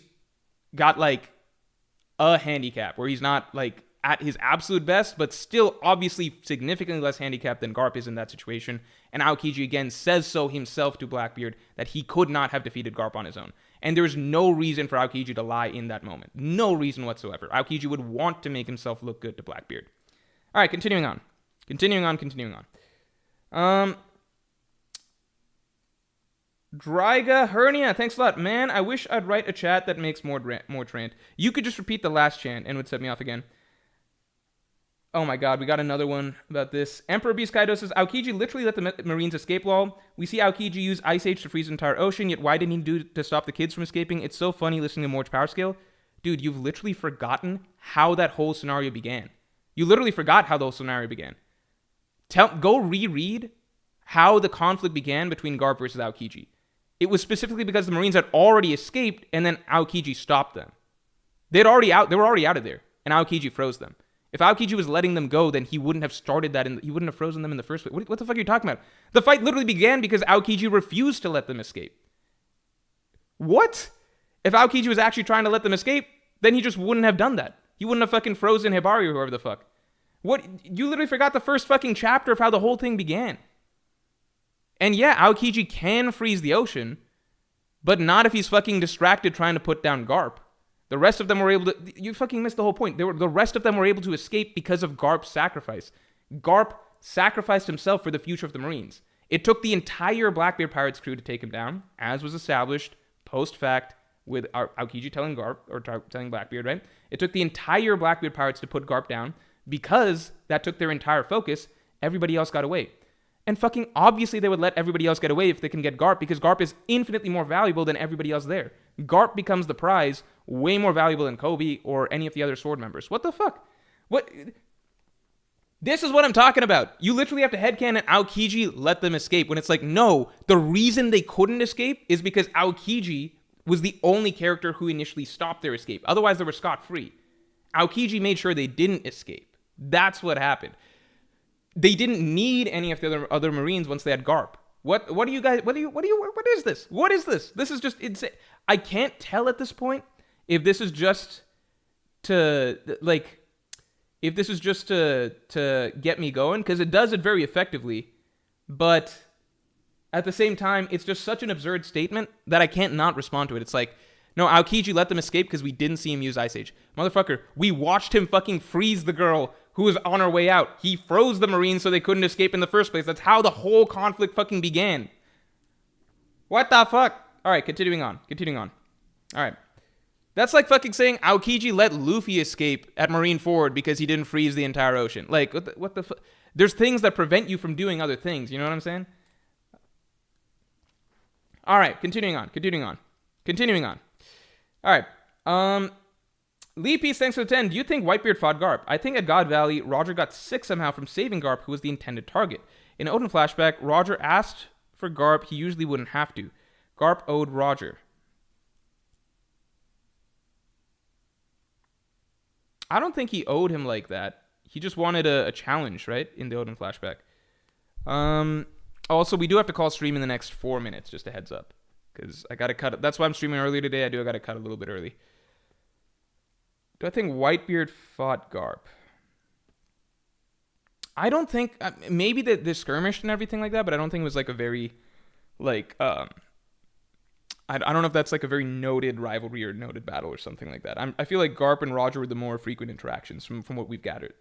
got a handicap where he's not at his absolute best, but still obviously significantly less handicapped than Garp is in that situation. And Aokiji again says so himself to Blackbeard that he could not have defeated Garp on his own. And there's no reason for Aokiji to lie in that moment. No reason whatsoever. Aokiji would want to make himself look good to Blackbeard. All right, continuing on. Dryga Hernia, thanks a lot. Man, I wish I'd write a chat that makes more rant. You could just repeat the last chant and it would set me off again. Oh my god, we got another one about this. Emperor Beast Kaido says, Aokiji literally let the Marines escape lol. We see Aokiji use Ice Age to freeze the entire ocean, yet why didn't he do to stop the kids from escaping? It's so funny listening to Morj Power Scale. Dude, you've literally forgotten how that whole scenario began. You literally forgot how the whole scenario began. Go reread how the conflict began between Garp versus Aokiji. It was specifically because the Marines had already escaped, and then Aokiji stopped them. They were already out of there, and Aokiji froze them. If Aokiji was letting them go, then he wouldn't have started that, and he wouldn't have frozen them in the first place. What the fuck are you talking about? The fight literally began because Aokiji refused to let them escape. What? If Aokiji was actually trying to let them escape, then he just wouldn't have done that. He wouldn't have fucking frozen Hibari or whoever the fuck. What? You literally forgot the first fucking chapter of how the whole thing began. And yeah, Aokiji can freeze the ocean, but not if he's fucking distracted trying to put down Garp. The rest of them were able to... You fucking missed the whole point. The rest of them were able to escape because of Garp's sacrifice. Garp sacrificed himself for the future of the Marines. It took the entire Blackbeard Pirates crew to take him down, as was established post-fact with Aokiji telling Garp, or telling Blackbeard, right? It took the entire Blackbeard Pirates to put Garp down. Because that took their entire focus, everybody else got away. And fucking obviously they would let everybody else get away if they can get Garp, because Garp is infinitely more valuable than everybody else there. Garp becomes the prize, way more valuable than Kobe or any of the other sword members. What the fuck? What? This is what I'm talking about. You literally have to headcanon Aokiji let them escape, when it's like, no, the reason they couldn't escape is because Aokiji was the only character who initially stopped their escape. Otherwise, they were scot-free. Aokiji made sure they didn't escape. That's what happened. They didn't need any of the other Marines once they had Garp. What do you guys, what is this? What is this? This is just insane. I can't tell at this point if this is just to, to get me going, because it does it very effectively, but at the same time, it's just such an absurd statement that I can't not respond to it. It's like, no, Aokiji let them escape because we didn't see him use Ice Age. Motherfucker, we watched him fucking freeze the girl who was on her way out. He froze the Marines so they couldn't escape in the first place. That's how the whole conflict fucking began. What the fuck? Alright, continuing on. Alright. That's like fucking saying Aokiji let Luffy escape at Marineford because he didn't freeze the entire ocean. Like, what the fuck? There's things that prevent you from doing other things. You know what I'm saying? Alright, continuing on. Alright. Lee Peace, thanks for the 10. Do you think Whitebeard fought Garp? I think at God Valley, Roger got sick somehow from saving Garp, who was the intended target. In Odin flashback, Roger asked for Garp. He usually wouldn't have to. Garp owed Roger. I don't think he owed him like that. He just wanted a challenge, right? In the Odin flashback. Also, we do have to call stream in the next 4 minutes, just a heads up. Because I got to cut it. That's why I'm streaming early today. I got to cut a little bit early. Do I think Whitebeard fought Garp? I don't think... maybe the skirmished and everything like that, but I don't think it was like a very... like... I don't know if that's like a very noted rivalry or noted battle or something like that. I feel like Garp and Roger were the more frequent interactions from what we've gathered.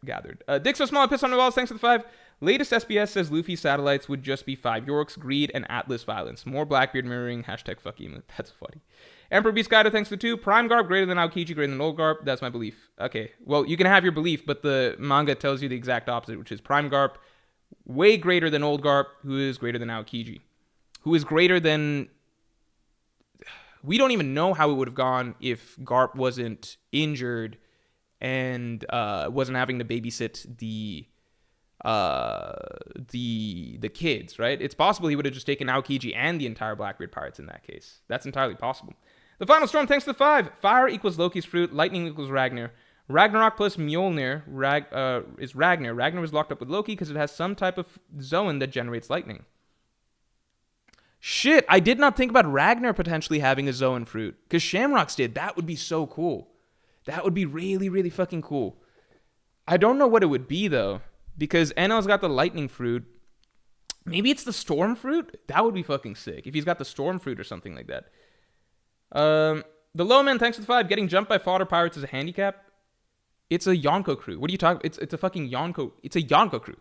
Dick so small, piss on the walls, thanks for the 5. Latest SBS says Luffy's satellites would just be 5 Yorks, greed, and Atlas violence. More Blackbeard mirroring, hashtag fuck emu. That's funny. Emperor Beast Guider, thanks for the 2. Prime Garp greater than Aokiji, greater than Old Garp. That's my belief. Okay, well, you can have your belief, but the manga tells you the exact opposite, which is Prime Garp way greater than Old Garp, who is greater than Aokiji. Who is greater than... We don't even know how it would have gone if Garp wasn't injured and wasn't having to babysit the kids, right? It's possible he would have just taken Aokiji and the entire Blackbeard pirates in that case. That's entirely possible. The final storm, thanks to the 5. Fire equals Loki's fruit. Lightning equals Ragnar. Ragnarok plus Mjolnir is Ragnar. Ragnar was locked up with Loki because it has some type of zone that generates lightning. Shit, I did not think about Ragnar potentially having a Zoan fruit. Because Shamrocks did. That would be so cool. That would be really, really fucking cool. I don't know what it would be, though. Because Enel's got the lightning fruit. Maybe it's the storm fruit? That would be fucking sick. If he's got the storm fruit or something like that. The Lowman, thanks for the 5. Getting jumped by fodder pirates is a handicap. It's a Yonko crew. What are you talking... It's a fucking Yonko... It's a Yonko crew.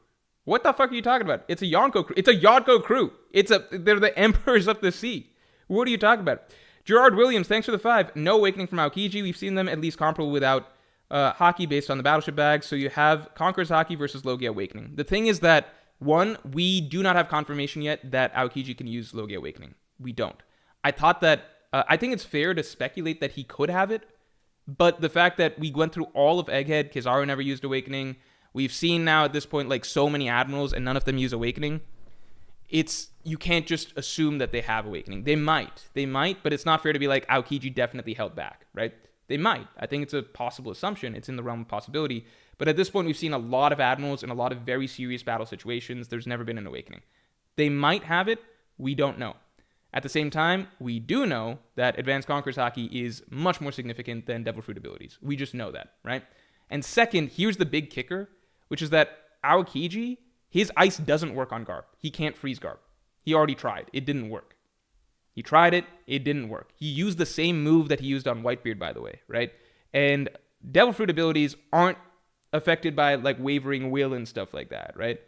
What the fuck are you talking about? It's a Yonko crew. It's a Yonko crew. They're the emperors of the sea. What are you talking about? Gerard Williams, thanks for the 5. No awakening from Aokiji. We've seen them at least comparable without Haki based on the battleship bag. So you have Conqueror's Haki versus Logia Awakening. The thing is that, one, we do not have confirmation yet that Aokiji can use Logia Awakening. We don't. I think it's fair to speculate that he could have it. But the fact that we went through all of Egghead, Kizaru never used Awakening... We've seen now at this point like so many admirals and none of them use Awakening. You can't just assume that they have Awakening. They might, but it's not fair to be like Aokiji definitely held back, right? They might. I think it's a possible assumption. It's in the realm of possibility. But at this point, we've seen a lot of admirals in a lot of very serious battle situations. There's never been an Awakening. They might have it. We don't know. At the same time, we do know that Advanced Conqueror's Haki is much more significant than Devil Fruit abilities. We just know that, right? And second, here's the big kicker, which is that Aokiji, his ice doesn't work on Garp. He can't freeze Garp. He already tried. It didn't work. He tried it. It didn't work. He used the same move that he used on Whitebeard, by the way, right? And Devil Fruit abilities aren't affected by like wavering will and stuff like that, right?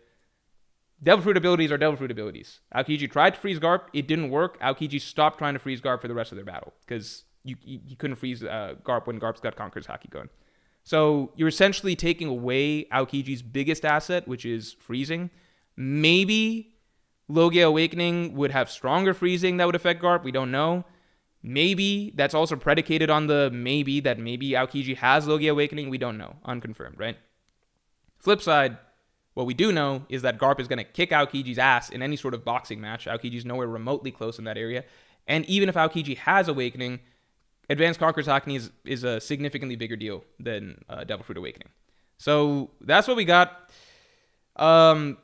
Devil Fruit abilities are Devil Fruit abilities. Aokiji tried to freeze Garp. It didn't work. Aokiji stopped trying to freeze Garp for the rest of their battle because you couldn't freeze Garp when Garp's got Conqueror's Haki going. So you're essentially taking away Aokiji's biggest asset, which is freezing. Maybe Logia Awakening would have stronger freezing that would affect Garp. We don't know. Maybe that's also predicated on the maybe Aokiji has Logia Awakening. We don't know. Unconfirmed, right? Flip side, what we do know is that Garp is going to kick Aokiji's ass in any sort of boxing match. Aokiji's nowhere remotely close in that area. And even if Aokiji has Awakening, Advanced Conqueror's Haki is a significantly bigger deal than Devil Fruit Awakening. So that's what we got.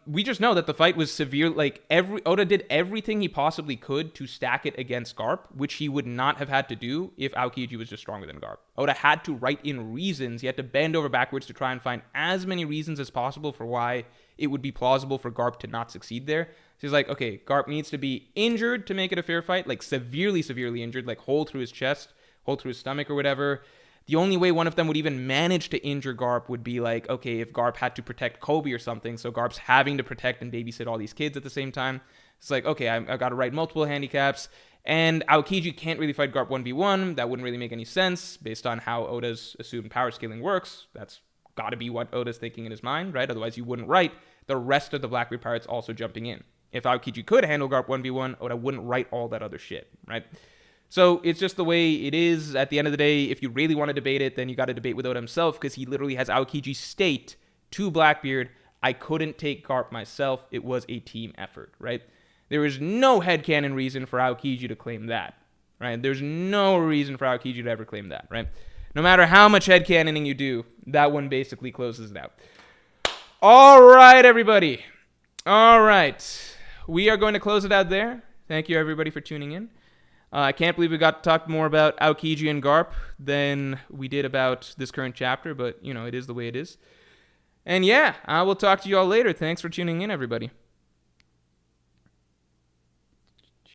We just know that the fight was severe. Like Oda did everything he possibly could to stack it against Garp, which he would not have had to do if Aokiji was just stronger than Garp. Oda had to write in reasons. He had to bend over backwards to try and find as many reasons as possible for why it would be plausible for Garp to not succeed there. So he's like, okay, Garp needs to be injured to make it a fair fight, like severely injured, like hole through his chest, hole through his stomach or whatever. The only way one of them would even manage to injure Garp would be like, okay, if Garp had to protect Kobe or something, so Garp's having to protect and babysit all these kids at the same time. It's like, okay, I've got to write multiple handicaps, and Aokiji can't really fight Garp 1v1. That wouldn't really make any sense based on how Oda's assumed power scaling works. That's got to be what Oda's thinking in his mind, right? Otherwise, you wouldn't write the rest of the Blackbeard pirates also jumping in. If Aokiji could handle Garp 1v1, Oda wouldn't write all that other shit, right? So it's just the way it is. At the end of the day, if you really want to debate it, then you got to debate with Oda himself, because he literally has Aokiji state to Blackbeard, I couldn't take Garp myself. It was a team effort, right? There is no headcanon reason for Aokiji to claim that, right? There's no reason for Aokiji to ever claim that, right? No matter how much headcanoning you do, that one basically closes it out. All right, everybody. All right. We are going to close it out there. Thank you, everybody, for tuning in. I can't believe we got to talk more about Aokiji and Garp than we did about this current chapter, but, it is the way it is. And yeah, I will talk to you all later. Thanks for tuning in, everybody.